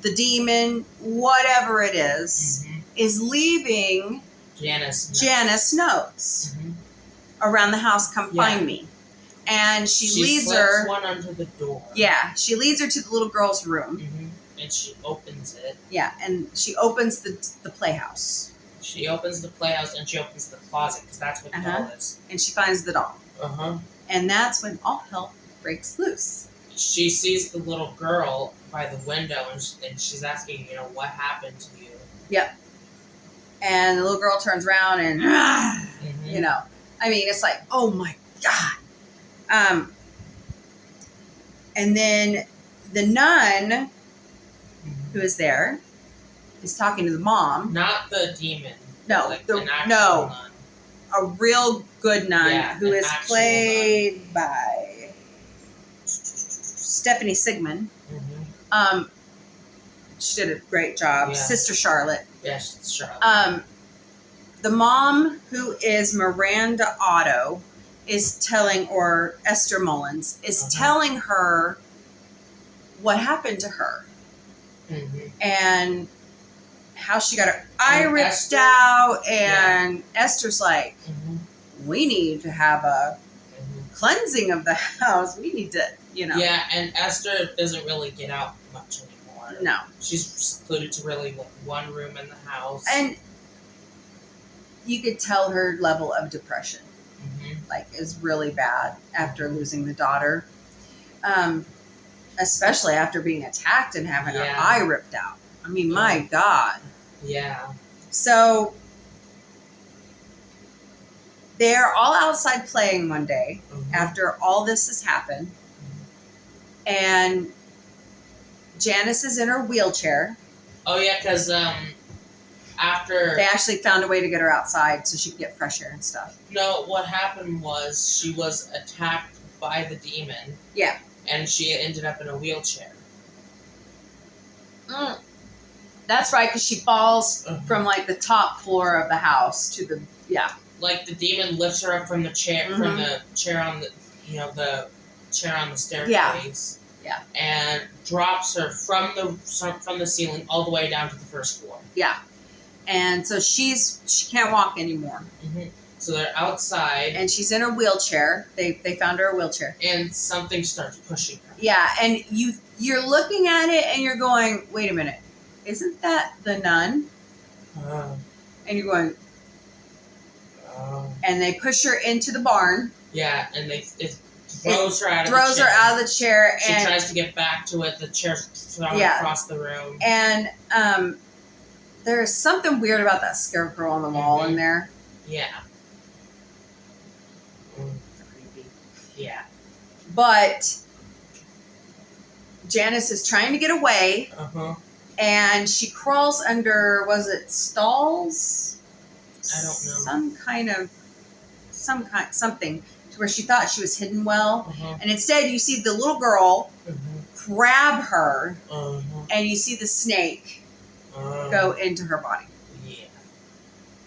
the demon, whatever it is leaving Janice notes around the house. Come find me, and she leads her one under the door. Yeah, she leads her to the little girl's room, and she opens it. Yeah, and she opens the playhouse. She opens the playhouse and she opens the closet because that's what the doll is. And she finds the doll. And that's when all hell breaks loose. She sees the little girl by the window and she's asking, what happened to you? Yep. And the little girl turns around and, I mean, it's like, oh my God. And then the nun who is there, is talking to the mom. Not the demon. No, like the, an actual no, nun. a real good nun Yeah, who an is actual played by Stephanie Sigmund. Mm-hmm. She did a great job. Yeah. Sister Charlotte. Yes, Charlotte. The mom, who is Miranda Otto, is telling, or Esther Mullins, is telling her what happened to her Mm-hmm. and how she got her eye And ripped Esther- out. And Esther's like, Mm-hmm. we need to have a Mm-hmm. cleansing of the house. We need to, Yeah, and Esther doesn't really get out much anymore. No. She's secluded to really like one room in the house. And you could tell her level of depression, Mm-hmm. is really bad after losing the daughter. Especially after being attacked and having her Yeah. eye ripped out. I mean, my God. Yeah. So they're all outside playing one day Mm-hmm. after all this has happened. And Janice is in her wheelchair. Oh yeah, because after They actually found a way to get her outside so she could get fresh air and stuff. no, what happened was she was attacked by the demon. Yeah. And she ended up in a wheelchair. That's right, because she falls Mhm. from the top floor of the house to the, Like the demon lifts her up from the chair, Mm-hmm. from the chair on the, the chair on the staircase. Yeah. And drops her from the ceiling all the way down to the first floor. yeah. And so she can't walk anymore. Mm-hmm. So they're outside, And she's in her wheelchair. They found her a wheelchair. and something starts pushing her. Yeah, and you're looking at it and you're going, wait a minute, isn't that the nun? And you're going, and they push her into the barn, Yeah, and it throws her out of throws the her chair. out of the chair, She and tries to get back to it. The chair's thrown Yeah. across the room. and there's something weird about that scarecrow on the wall in there. Yeah. Yeah. But Janice is trying to get away, Uh-huh. and she crawls under, was it stalls? I don't know. Something to where she thought she was hidden well. Uh-huh. And instead you see the little girl Uh-huh. grab her, Uh-huh. and you see the snake go into her body, Yeah.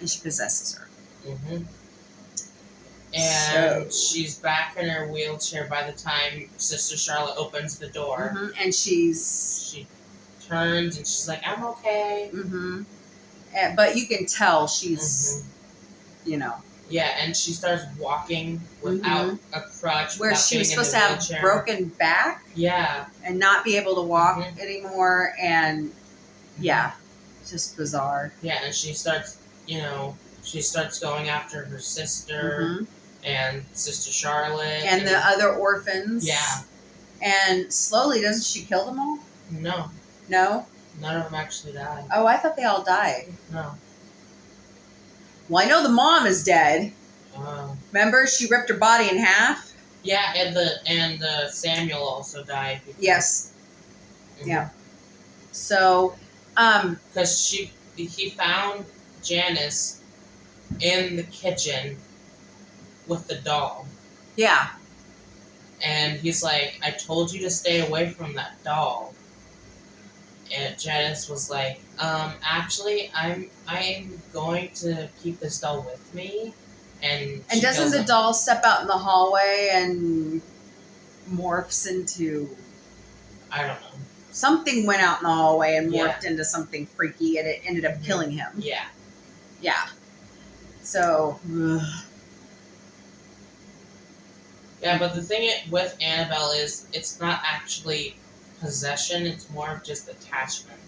and she possesses her. Mm-hmm. And So- she's back in her wheelchair by the time Sister Charlotte opens the door. Mhm. And she's, She turns and she's like, "I'm okay." but you can tell she's, Mm-hmm. you Yeah, and she starts walking without a crutch. where without she was getting in supposed the to have wheelchair. broken back Yeah. and not be able to walk Mhm. anymore, and yeah, it's just bizarre. Yeah, and she starts, she starts going after her sister Mhm. and Sister Charlotte. And the other orphans. Yeah. And slowly, doesn't she kill them all? No, No? none of them actually died. Oh, I thought they all died. No. Well, I know the mom is dead. Oh. Remember, she ripped her body in half? Yeah, and Samuel also died. Yes. Mhm. Yeah. So, Because he found Janice in the kitchen with the doll. yeah. And he's like, "I told you to stay away from that doll." And Janice was like, actually, I'm going to keep this doll with me." And And she doesn't kills the him. doll step out in the hallway and morphs into... I don't know. Something went out in the hallway and Yeah. morphed into something freaky, and it ended up killing him. Yeah. Yeah. So, Yeah, but the thing with Annabelle is it's not actually possession, it's more of just attachment.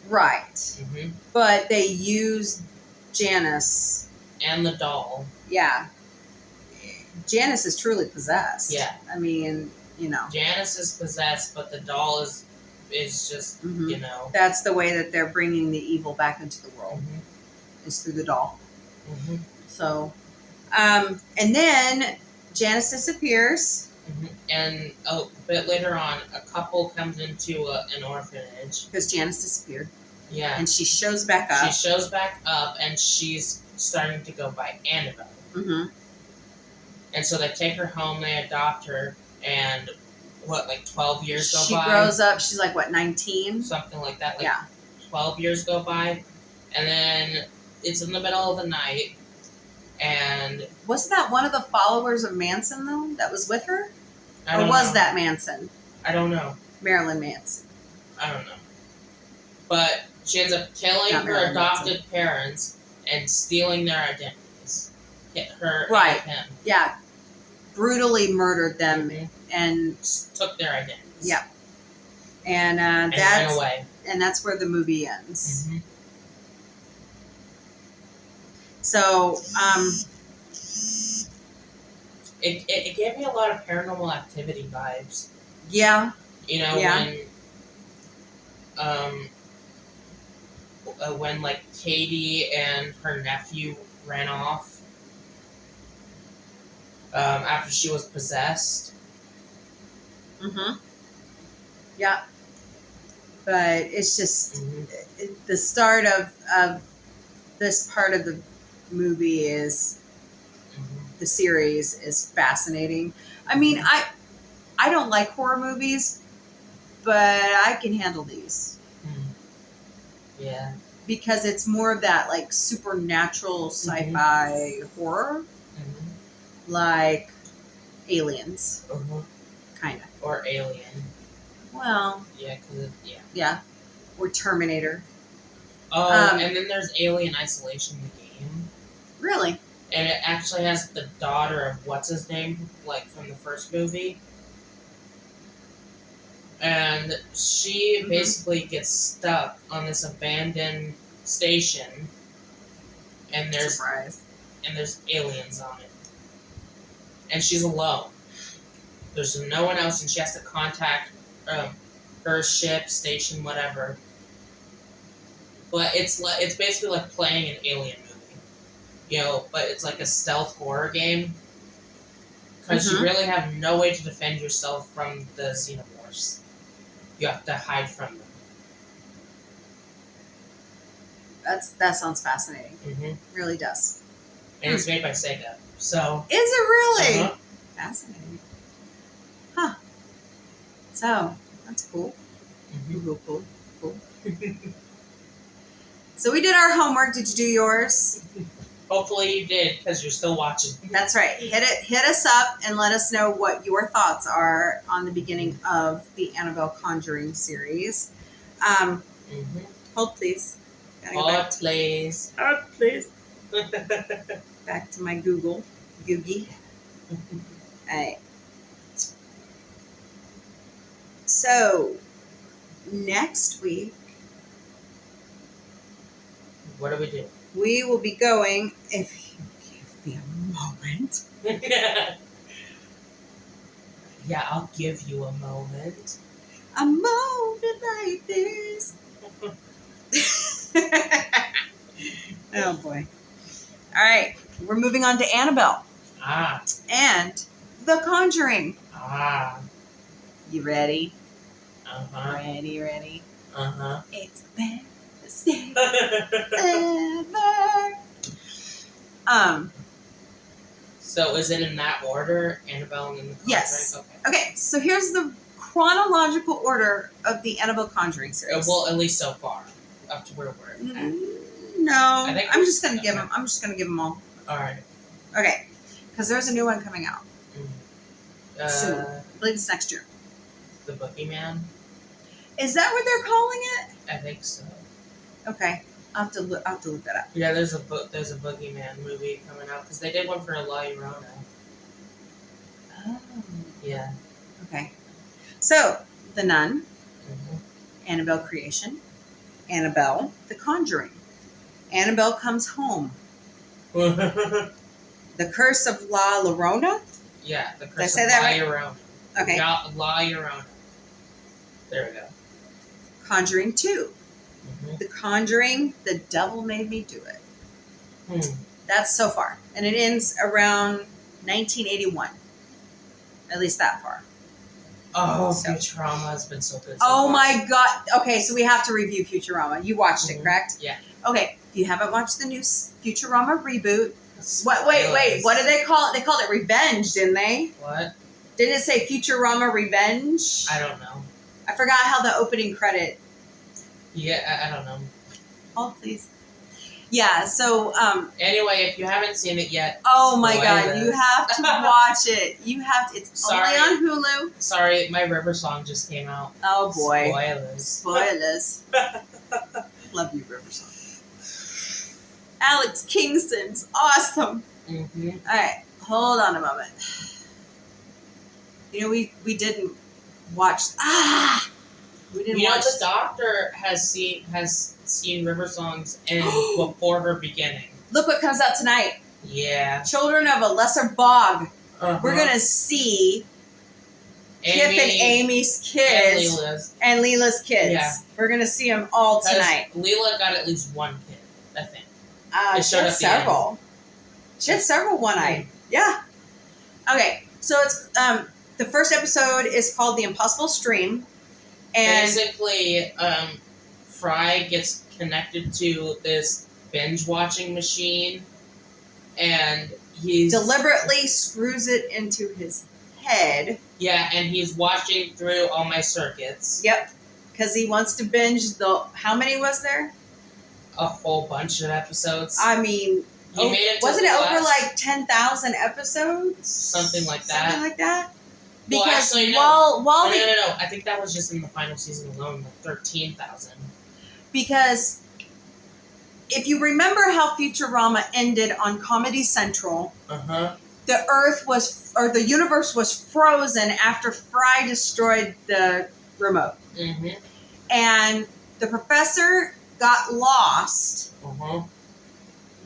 right. Mm-hmm. But they use Janice. And the doll. Yeah. Janice is truly possessed. Yeah. I mean, Janice is possessed, but the doll is just, Mhm. That's the way that they're bringing the evil back into the world, is through the doll. Mm-hmm. So, and then Janice disappears, And a bit later on, a couple comes into an orphanage. Because Janice disappeared. Yeah. And she shows back up. She shows back up, and she's starting to go by Annabell. Mm-hmm. And so they take her home, they adopt her, and 12 years go She by? grows up, she's like, what, 19? Something like that. Yeah. 12 years go by, and then it's in the middle of the night, and... Wasn't that one of the followers of Manson, though, that was with her? I don't Or was know. that Manson? I don't know. Marilyn Manson. I don't know. But she ends up killing Not her Marilyn adopted parents and stealing their identities. Hit her Right. and him. Yeah. Brutally murdered them and... Just took their identities. Yeah. And And that's... ran away. And that's where the movie ends. Mm-hmm. So, It gave me a lot of Paranormal Activity vibes. yeah. You know, Yeah. when like Katie and her nephew ran off after she was possessed. Mm-hmm. Yeah. But it's just the start of this part of the movie is the series is fascinating. I mean, I don't like horror movies, but I can handle these Yeah. because it's more of that like supernatural sci-fi horror, like Aliens, kind of. Or Alien. Well, Yeah, yeah, or Terminator. Oh, and then there's Alien Isolation, the game. Really? And it actually has the daughter of what's his name, like from the first movie. And she basically gets stuck on this abandoned station, and there's Surprise. aliens on it. And she's alone. There's no one else, and she has to contact her ship, station, whatever. But it's basically like playing an Alien movie, you know. But it's like a stealth horror game because you really have no way to defend yourself from the xenomorphs. You have to hide from them. That sounds fascinating. Mm-hmm. Really does. And it's made by Sega, so. Is it really? Uh-huh. Fascinating. Huh. So, that's cool. Cool. So we did our homework. Did you do yours? Hopefully you did, because you're still watching. That's right. Hit us up and let us know what your thoughts are on the beginning of the Annabelle Conjuring series. Hold, please. Gotta go back, Please. please. Back to my Googie. All right. So, next week, What do we do? we will be going, if you give me a moment. Yeah, I'll give you a moment. A moment like this. Oh boy. All right. We're moving on to Annabelle Ah. and The Conjuring. Ah. You ready? Uh-huh. Ready? Uh-huh. It's the best day ever. So is it in that order? Annabelle and then the Conjuring? Yes. Okay. Okay, so here's the chronological order of the Annabelle Conjuring series. Well, at least so far, up to where we're at. No, I think I'm just gonna okay. give them. I'm just gonna give them all. All right. Okay, because there's a new one coming out. Soon. I believe it's next year. The Boogeyman? Is that what they're calling it? I think so. Okay, I'll have to look that up. Yeah, there's a Boogeyman movie coming out because they did one for La Llorona. Oh. Yeah. Okay. So, The Nun, Mm-hmm. Annabelle Creation, Annabelle, The Conjuring, Annabelle Comes Home, The Curse of La Llorona. Yeah, the Did I Curse say of that La right? Llorona. Okay. La Llorona. There we go. Conjuring 2, Mm-hmm. The Conjuring, The Devil Made Me Do It. Hmm. That's so far. And it ends around 1981. At least that far. Oh, So- Futurama has been so good. So Oh far. my god. Okay, so we have to review Futurama. You watched it, Mhm. correct? Yeah. Okay, if you haven't watched the new Futurama reboot, wait, what did they call it? They called it Revenge, didn't they? What? Didn't it say Futurama Revenge? I don't know. I forgot how the opening credit. Yeah, I don't know. Oh, please. Yeah, so, Anyway, if you haven't seen it yet, oh my god, spoilers. you have to watch it. You have to, it's Sorry. only on Hulu. Sorry, my River song just came out. Oh boy. Spoilers. Spoilers. Love you, Riversong. Alex Kingston's awesome. Mm-hmm. Alright, hold on a moment. You know, we didn't watch. We didn't You know, watch. the doctor has seen River songs and before her beginning. Look what comes out tonight. Yeah. Children of a Lesser Bog. Uh-huh. We're gonna see Kip and Amy's and kids Leela's. and Leela's kids. Yeah. We're gonna see them all 'Cause tonight. Leela got at least one kid, I think. It She showed had at the end. several. She had several one-eyed. Yeah. Okay, so it's the first episode is called The Impossible Stream, and Basically, Fry gets connected to this binge watching machine, and he's deliberately screws it into his head. and he's watching through all my circuits. Yep, because he wants to binge the. How many was there? A whole bunch of episodes. I mean, He made it to wasn't it the over last- like 10,000 episodes? Something like that. Something like that. Well, Because actually, no. while Oh, the no. I think that was just in the final season alone, like 13,000. because if you remember how Futurama ended on Comedy Central, Uh-huh. the universe was frozen after Fry destroyed the remote. Mm-hmm. And the professor got lost, Uh-huh.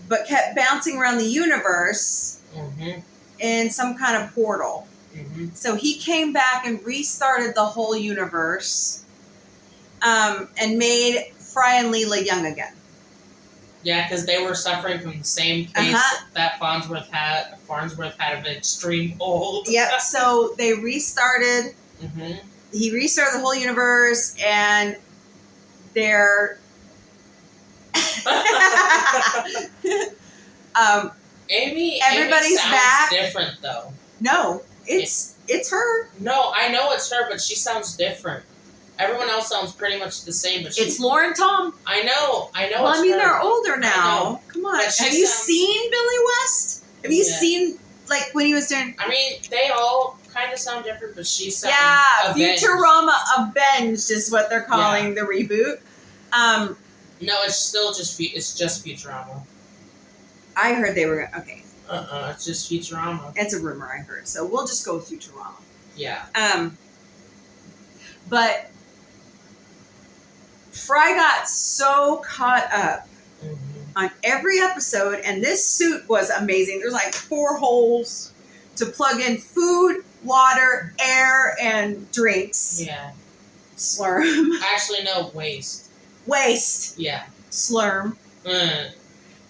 but kept bouncing around the universe Mm-hmm. in some kind of portal. Mm-hmm. So he came back and restarted the whole universe, and made Fry and Leela young again. Yeah, because they were suffering from the same case Uh-huh. that Farnsworth had of extreme old. Yep. So they restarted. Mm-hmm. He restarted the whole universe, and they're Amy Everybody's sounds back. different, though. no, it's her. No, I know it's her, but she sounds different. Everyone else sounds pretty much the same, but she... It's Lauren Tom. I know Well, it's I mean, her. they're older I now. know. Come on. But she Have you sounds- seen Billy West? Have you Yeah. seen, like, when he was doing... I mean, they all kind of sound different, but she sounds... Yeah, avenged. Futurama Avenged is what they're calling the reboot. No, it's still just... It's just Futurama. I heard they were... Okay, It's just Futurama. it's a rumor I heard, so we'll just go with Futurama. Yeah. But Fry got so caught up Mm-hmm. on every episode, and this suit was amazing. There's like 4 holes to plug in food, water, air, and drinks. Yeah. Slurm. Actually, no, waste. Waste. Yeah. Slurm. Mm.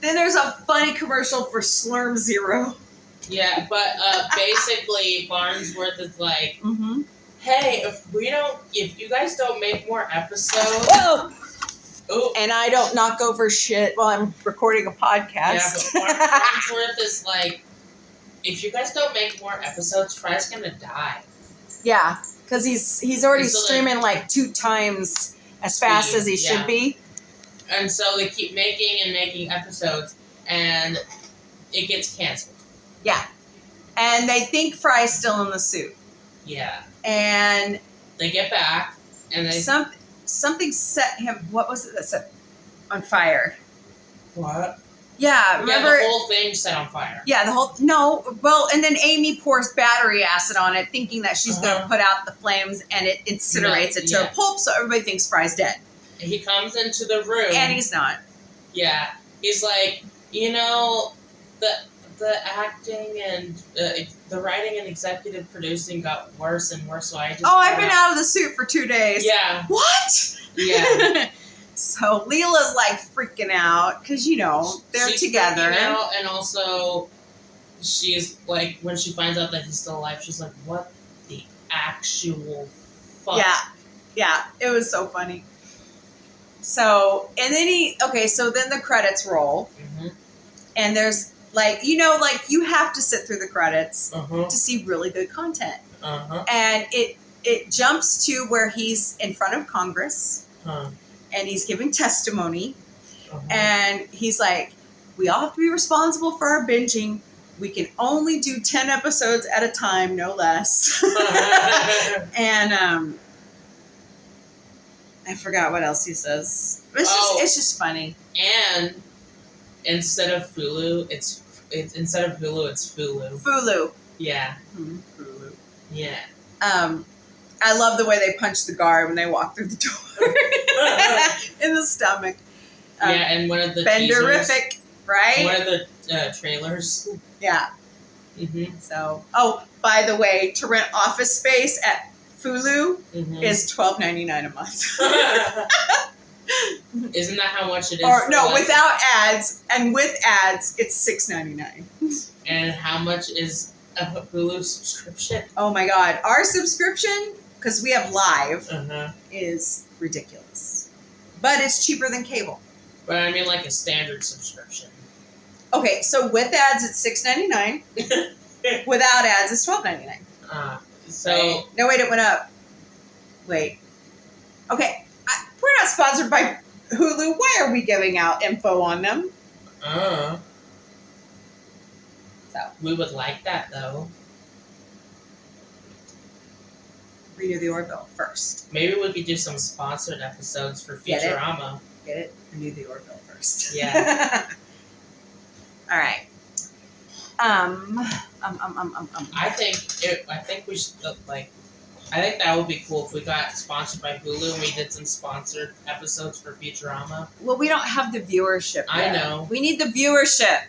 Then there's a funny commercial for Slurm Zero. Yeah, but basically, Farnsworth is like, Mm-hmm. hey, if you guys don't make more episodes... Whoa! Oh, And I don't knock over shit while I'm recording a yeah, podcast. but Farnsworth is like, if you guys don't make more episodes, Fry's gonna die. Yeah, because he's already So, like, streaming like 2 times as fast speed, as he should yeah. be. And so they keep making and making episodes, and it gets canceled. Yeah. And they think Fry's still in the suit. Yeah. And They get back, and they... something set him, what was it that set on fire? What? Yeah, remember? Yeah, the whole thing set on fire. Yeah, and then Amy pours battery acid on it, thinking that she's going to put out the flames, and it incinerates it to Yeah. a pulp, so everybody thinks Fry's dead. He comes into the room. And he's not. Yeah. He's like, the acting and the writing and executive producing got worse and worse, so I just... Oh, I've been out of the suit for 2 days. Yeah. What? Yeah. So Leela's like freaking out because, they're She's together. freaking out, and also she's like, when she finds out that he's still alive, she's like, what the actual fuck? Yeah, it was so funny. So, and then so then the credits roll, Mm-hmm. and there's like, you have to sit through the credits Uh-huh. to see really good content. Uh-huh. And it jumps to where he's in front of Congress, Huh. and he's giving testimony, Uh-huh. and he's like, we all have to be responsible for our binging. We can only do 10 episodes at a time, no less. And I forgot what else he says. It's just funny. And instead of Hulu, it's Fulu. Fulu. Yeah. Fulu. Yeah. I love the way they punch the guard when they walk through the door in the stomach. Yeah, and one of the Benderific, teasers, right? one of the trailers. Yeah. Mm-hmm. So, by the way, to rent office space at Fulu Mm-hmm. is $12.99 a month. Isn't that how much it is? Or no, without ads, and with ads, it's $6.99. And how much is a Hulu subscription? Oh my God, our subscription, because we have live, Uh-huh. is ridiculous, but it's cheaper than cable. But I mean, like a standard subscription. Okay, so with ads, it's $6.99. Without ads, it's $12.99. So Right? No, wait, it went up. Wait. Okay, we're not sponsored by Hulu. Why are we giving out info on them? So we would like that though. renew the Orville first. Maybe we could do some sponsored episodes for Get it? Futurama. Get it? Renew the Orville first. Yeah. All right. I think we should I think that would be cool if we got sponsored by Hulu and we did some sponsored episodes for Futurama. Well, we don't have the viewership I yet. know. We need the viewership.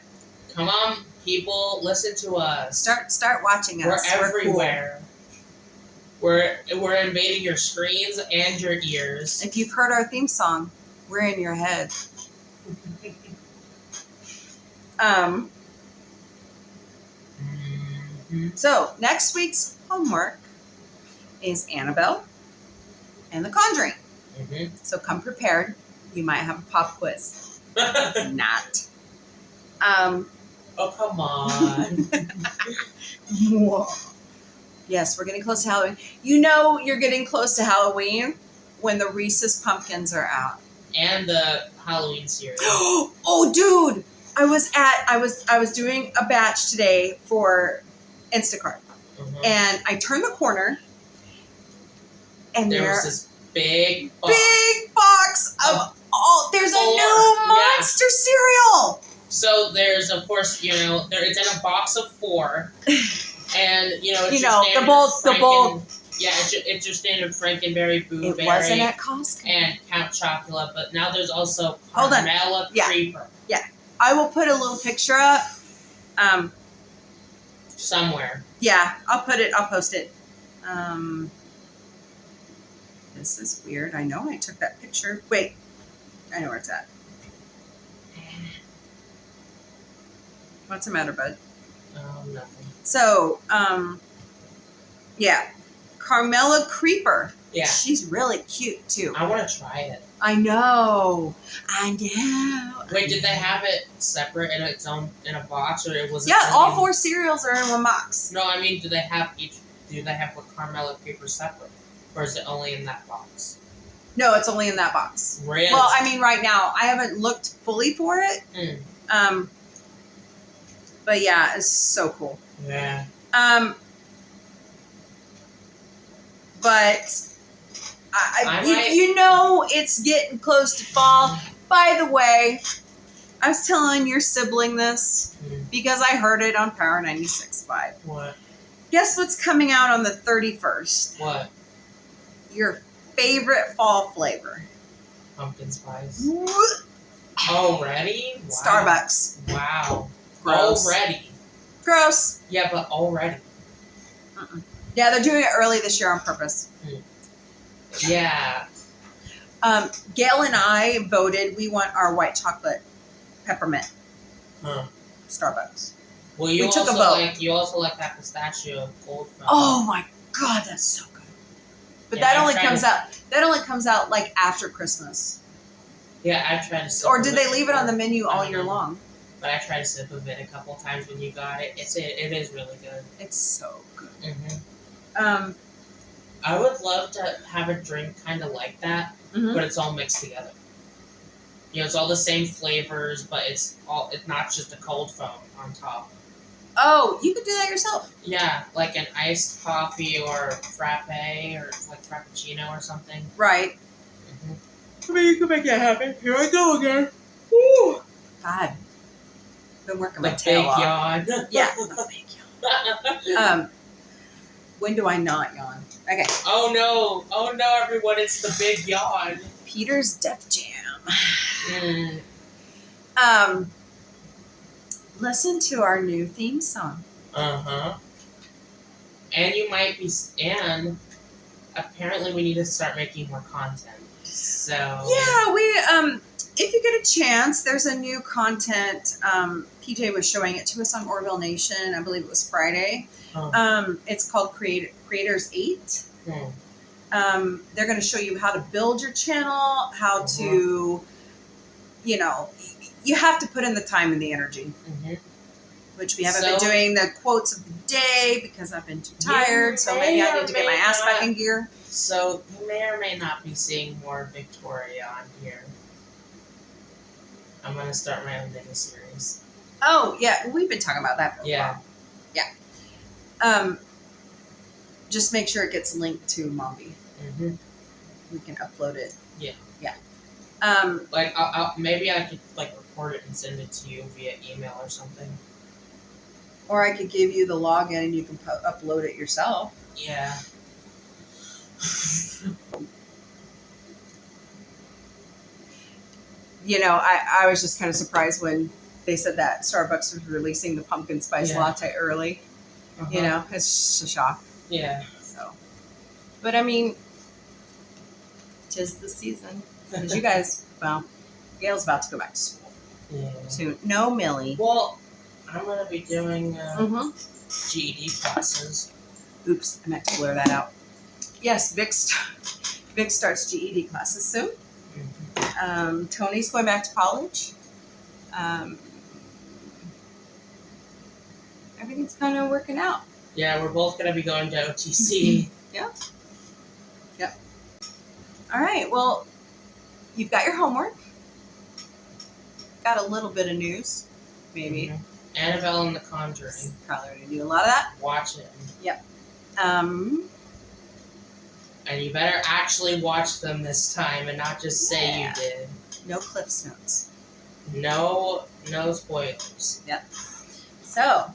Come on, people, listen to us. Start watching us. We're cool. everywhere. We're invading your screens and your ears. If you've heard our theme song, we're in your head. So next week's homework is Annabelle and The Conjuring. Mm-hmm. So come prepared. You might have a pop quiz. Not. Oh, come on. Yes, we're getting close to Halloween. You know you're getting close to Halloween when the Reese's pumpkins are out. And the Halloween series. Oh, dude! I was doing a batch today for Instacart, Mm-hmm. and I turned the corner, and There was there's this big box. big box of there's a 4, new yeah. monster cereal. So there's, of course, it's in a box of 4, and it's your the standard bold. Yeah, it's your standard Frankenberry, Blueberry, It wasn't at Costco. and Count Chocula, but now there's also Hold on. Carmella Yeah. Creeper I will put a little picture up. somewhere. Yeah, I'll post it. This is weird. I know I took that picture. Wait, I know where it's at. What's the matter, bud? Nothing. So, yeah, Carmella Creeper. Yeah. She's really cute too. I want to try it. I know. Wait, did they have it separate in its own in a box, or it was? Yeah, all 4 cereals are in one box. No, I mean, do they have what Carmella Creeper separate, or is it only in that box? No, it's only in that box. Really? Well, I mean, right now I haven't looked fully for it. But yeah, it's so cool. Yeah. But I might- it's getting close to fall. By the way, I was telling your sibling this because I heard it on Power 96.5. What? Guess what's coming out on the 31st? What? Your favorite fall flavor. Pumpkin spice. Already? Wow. Starbucks. Wow. Gross. Already. Gross. Yeah, but already. Yeah, they're doing it early this year on purpose. Yeah. Gail and I voted we want our white chocolate peppermint Starbucks. Well, We took a vote. You also like that pistachio gold. Oh my God, that's so good. But Yeah, that I only tried comes to- out. That only comes out like after Christmas. Yeah, I've tried to sip Or of did they leave it on the before. menu I all don't year know. long? But I tried to sip of it a couple times when you got it. It is really good. It's so good. Mm-hmm. I would love to have a drink kind of like that, Mhm. but it's all mixed together. You know, it's all the same flavors, but it's not just a cold foam on top. Oh, you could do that yourself. Yeah, like an iced coffee or frappe or like frappuccino or something. Right. Mm-hmm. I mean, you can make that happen. Here I go again. Woo! God. Been working my The tail big off. yawn. Yeah. The big yawn. When do I not yawn? Okay. Oh no, everyone, it's the big yawn. Peter's Def Jam. Mm. Listen to our new theme song. Uh-huh. And apparently we need to start making more content. So Yeah, we if you get a chance, there's a new content. PJ was showing it to us on Orville Nation. I believe it was Friday. It's called Creators 8. They're going to show you how to build your channel, how to, you have to put in the time and the energy, which we haven't been doing the quotes of the day because I've been too tired. So maybe I need to get my ass back in gear. So you may or may not be seeing more Victoria on here. I'm going to start my own mini-series. Oh, yeah. We've been talking about that for a while. Yeah. Just make sure it gets linked to Mombie. We can upload it. Yeah. Yeah. Like, maybe I could record it and send it to you via email or something. Or I could give you the login and you can upload it yourself. Yeah. I was just kind of surprised when they said that Starbucks was releasing the pumpkin spice latte early. It's just a shock. Yeah. So, but I mean, 'tis the season. Because you guys, Gail's about to go back to school soon. No Millie. Well, I'm going to be doing GED classes. Oops, I meant to blur that out. Yes, Vic starts GED classes soon. Tony's going back to college. Everything's kind of working out. Yeah, we're both going to be going to OTC. Yeah. Yep. All right. Well, you've got your homework. Got a little bit of news, maybe. Annabell and the Conjuring. Probably going to do a lot of that. Watch it. Yep. And you better actually watch them this time and not just say you did. No Cliff's Notes. No spoilers. Yep. So,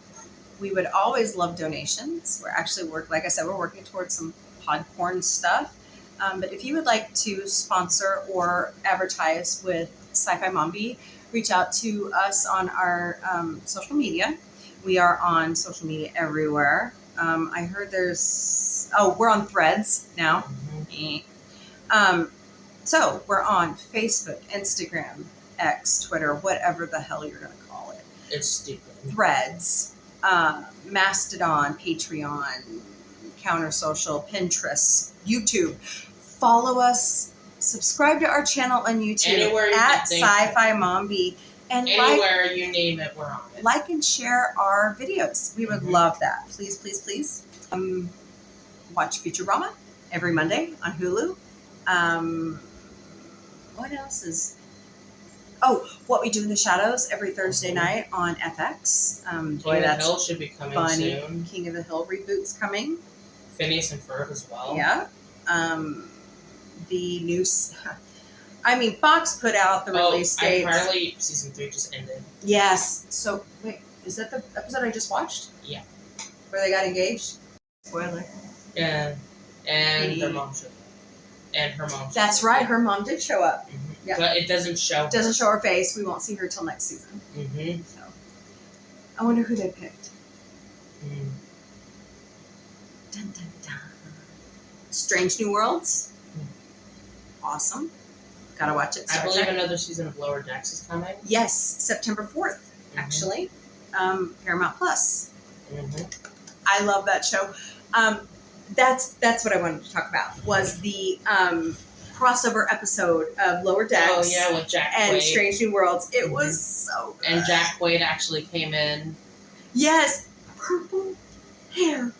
we would always love donations. We're actually like I said, we're working towards some podcorn stuff. But if you would like to sponsor or advertise with Sci-Fi Mombie, reach out to us on our social media. We are on social media everywhere. I heard we're on Threads now. So we're on Facebook, Instagram, X, Twitter, whatever the hell you're going to call it. It's stupid. Threads, Mastodon, Patreon, Counter Social, Pinterest, YouTube. Follow us. Subscribe to our channel on YouTube at Sci-Fi Mombie. And anywhere you name it, we're on it. Like and share our videos. We would love that. Please, please, please. Watch Futurama every Monday on Hulu. What else is... What We Do in the Shadows every Thursday night on FX. King of the Hill should be coming soon. King of the Hill reboot's coming. Phineas and Ferb as well. Yeah. The new... Fox put out the release dates. Apparently season 3 just ended. Yes. So, wait, is that the episode I just watched? Yeah. Where they got engaged? Spoiler. Yeah. And their mom showed up. And her mom. That's right. Her mom did show up. Yeah. But it doesn't show. It doesn't show her face. We won't see her till next season. So, I wonder who they picked. Dun, dun, dun. Strange New Worlds. Awesome. Gotta watch it. I believe another season of Lower Decks is coming. Yes, September 4th, actually. Paramount Plus. I love that show. that's what I wanted to talk about. Was the crossover episode of Lower Decks. Oh yeah, with Jack and Quaid. Strange New Worlds. It Mhm. was so good. And Jack Quaid actually came in. Yes, purple hair.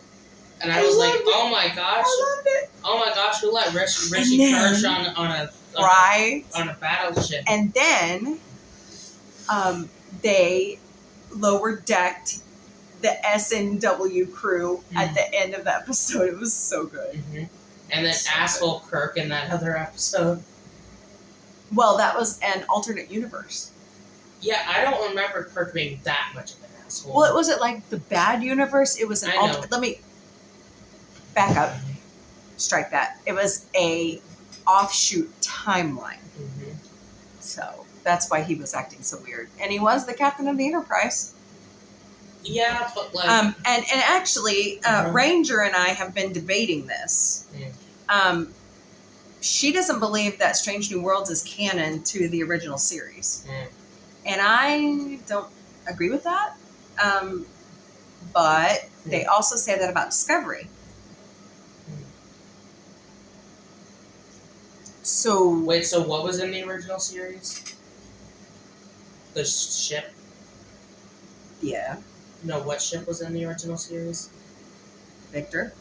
And I was like, loved it. oh my gosh. I loved it. Oh my gosh, who let Richie then- Kirsch on Right. a battleship? And then they lower decked the SNW crew at the end of the episode. It was so good. Mm-hmm. And then So asshole Kirk in that other episode. Well, that was an alternate universe. Yeah, I don't remember Kirk being that much of an asshole. Well, it wasn't like the bad universe. It was an I know. alternate. Let me back up. Strike that. It was a offshoot timeline. Mm-hmm. So that's why he was acting so weird. And he was the captain of the Enterprise. Yeah, but like... And actually, Mhm. Ranger and I have been debating this. She doesn't believe that Strange New Worlds is canon to the original series. And I don't agree with that. But they also say that about Discovery. So Wait, so what was in the original series? The ship? yeah, No, what ship was in the original series? Victor,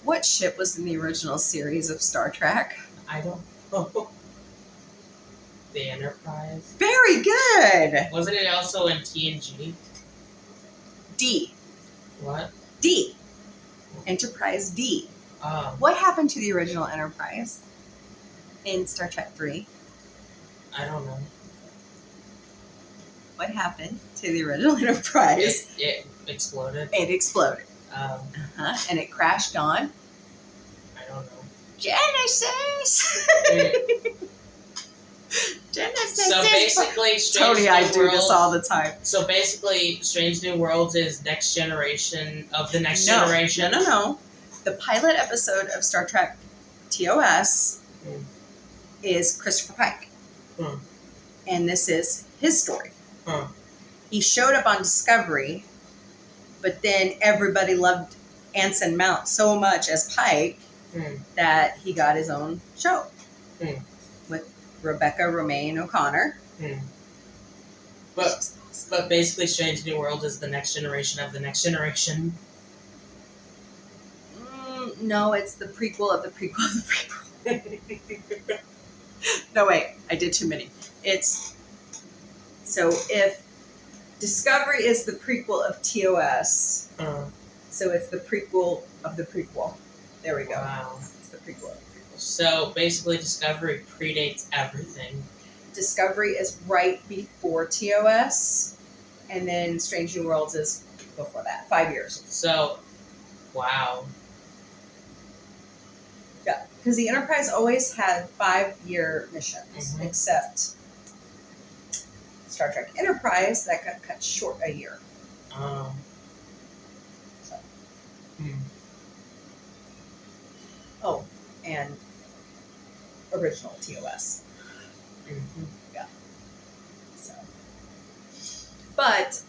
what ship was in the original series of Star Trek? I don't know. The Enterprise? Very good. Wasn't it also in TNG? D. What? D. Enterprise D. Oh, What happened to the original Enterprise in Star Trek 3? I don't know. What happened to the original Enterprise? It exploded. It exploded. And it crashed on I don't know. Genesis. Genesis. So basically, Strange Tony, I New do this Worlds- all the time. So basically, Strange New Worlds is next generation of the next No. generation. No. The pilot episode of Star Trek TOS Hmm. is Christopher Pike. Hmm. And this is his story. Huh. He showed up on Discovery, but then everybody loved Anson Mount so much as Pike Hmm. that he got his own show Hmm. with Rebecca Romaine O'Connor. But basically, Strange New World is the next generation of the next generation. No, it's the prequel of the prequel of the prequel. No, wait, I did too many. It's so if Discovery is the prequel of TOS, so it's the prequel of the prequel. There we go. Wow. It's the prequel of the prequel. So basically, Discovery predates everything. Discovery is right before TOS, and then Strange New Worlds is before that. 5 years. So, wow. Yeah, because the Enterprise always had 5-year missions, Mhm. except Star Trek Enterprise that got cut short a year. Um. So. Hmm. Oh, and original TOS. Mhm. So, but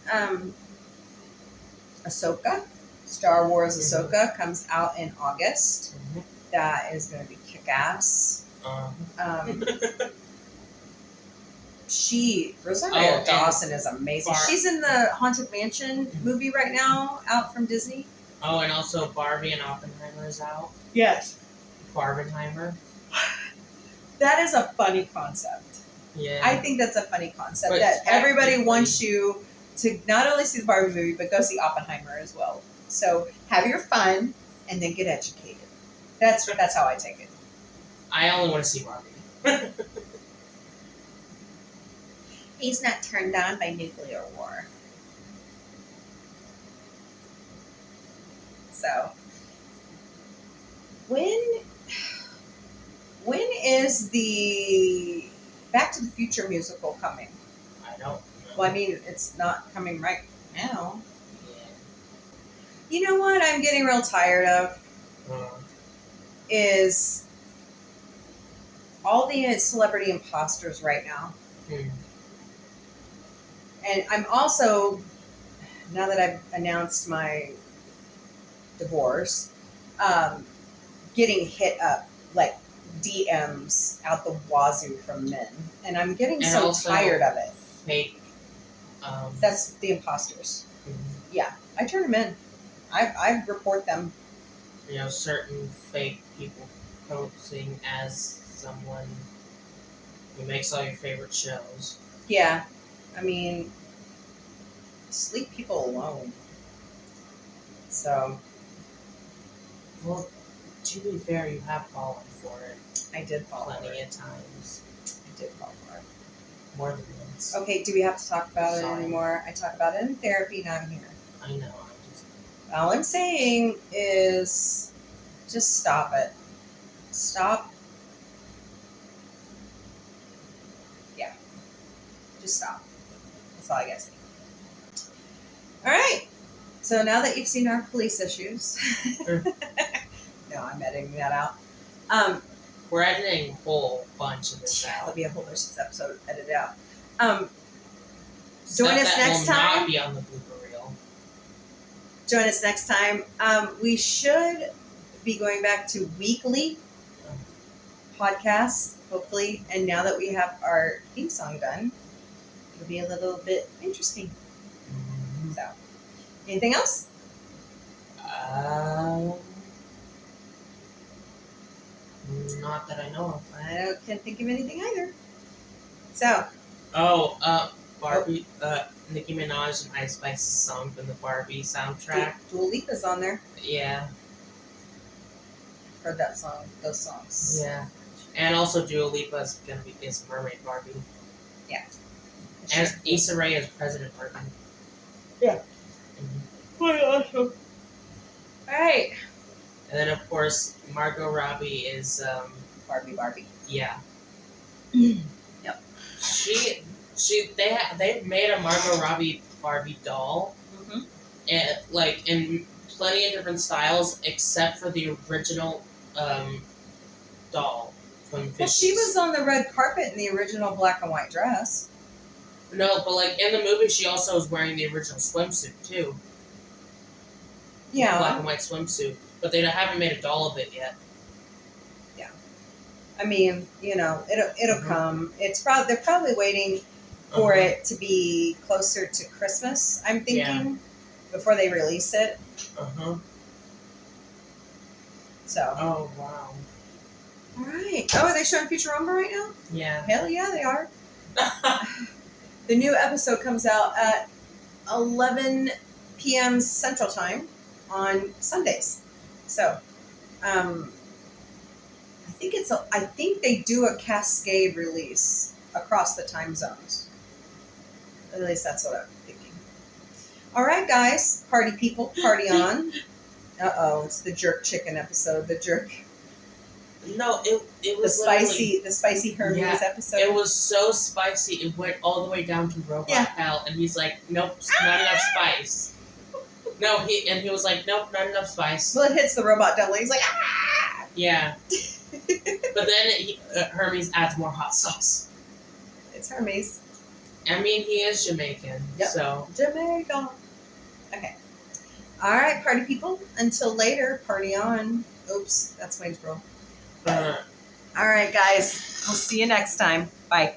Ahsoka, Star Wars Ahsoka comes out in August. Mhm. That is going to be kick-ass. Rosario and Dawson is amazing. She's in the Haunted Mansion movie right now, out from Disney. Oh, and also Barbie and Oppenheimer is out. Yes. Barbenheimer. That is a funny concept. Yeah. I think that's a funny concept But that everybody technically- wants you to not only see the Barbie movie, but go see Oppenheimer as well. So have your fun and then get educated. That's how I take it. I only want to see Barbie. He's not turned on by nuclear war. So when is the Back to the Future musical coming? I don't know. Well, I mean, it's not coming right now. Yeah. You know what I'm getting real tired of is all the celebrity imposters right now. Hmm. And I'm also, now that I've announced my divorce, getting hit up like DMs out the wazoo from men, and I'm getting And so also tired of it. Fake. That's the imposters. mhm. Yeah, I turn them in. I report them. Certain fake people posing as someone who makes all your favorite shows. Yeah, I mean, just leave people alone. So Well, to be fair, you have fallen for it I did fall for plenty it. of times. I did fall for it. More than once. Okay, do we have to talk about it Sorry. anymore? I talk about it in therapy, now I'm here. I know. I just All I'm saying is just stop it. Stop. Yeah. Just stop. That's all I gotta say. All right. So now that you've seen our police issues, Sure. no, I'm editing that out. we're editing a whole bunch of this There'll out. be a whole bunch of this episode edited out. Stuff Join us that next will time. not be on the blooper reel. Join us next time. We should be going back to weekly podcasts, hopefully. And now that we have our theme song done, it'll be a little bit interesting. Mhm. So, anything else? Not that I know of. Can't think of anything either. So, Barbie, Nicki Minaj and Ice Spice's song from the Barbie soundtrack. Dua Lipa's on there. Yeah, Heard that song, those songs. yeah. And also Dua Lipa's gonna be is Mermaid Barbie. Yeah. And Issa Rae is President Barbie. Yeah. Mhm. Quite awesome. All right. And then of course Margot Robbie is Barbie. yeah. Yep. They've made a Margot Robbie Barbie doll, Mm-hmm. and like in plenty of different styles, except for the original doll from the 50s. Well, she was on the red carpet in the original black and white dress. No, but like in the movie, she also was wearing the original swimsuit too. Yeah. Black and white swimsuit, but they haven't made a doll of it yet. I mean, it'll Mhm. come. They're probably waiting for Uh-huh. it to be closer to Christmas. I'm thinking Yeah. before they release it. Uh huh. So, Oh wow. all right. Oh, are they showing Futurama right now? Yeah. Hell yeah, they are. The new episode comes out at 11 p.m. Central Time on Sundays. So, I think they do a cascade release across the time zones. At least that's what I'm thinking. All right, guys, party people, party on. It's the jerk chicken episode. The jerk, No, it the was literally- spicy Hermes Yeah, episode. It was so spicy, it went all the way down to robot Yeah. hell, and he's like, "Nope, not enough spice." No, he was like, "Nope, not enough spice." Well, it hits the robot dumpling. He's like, ah! Yeah, but then Hermes adds more hot sauce. It's Hermes. I mean, he is Jamaican, Yep. so Jamaica. Okay. All right, party people. Until later, party on. Oops, that's Wayne's World. uh, All right, guys. We'll see you next time. Bye.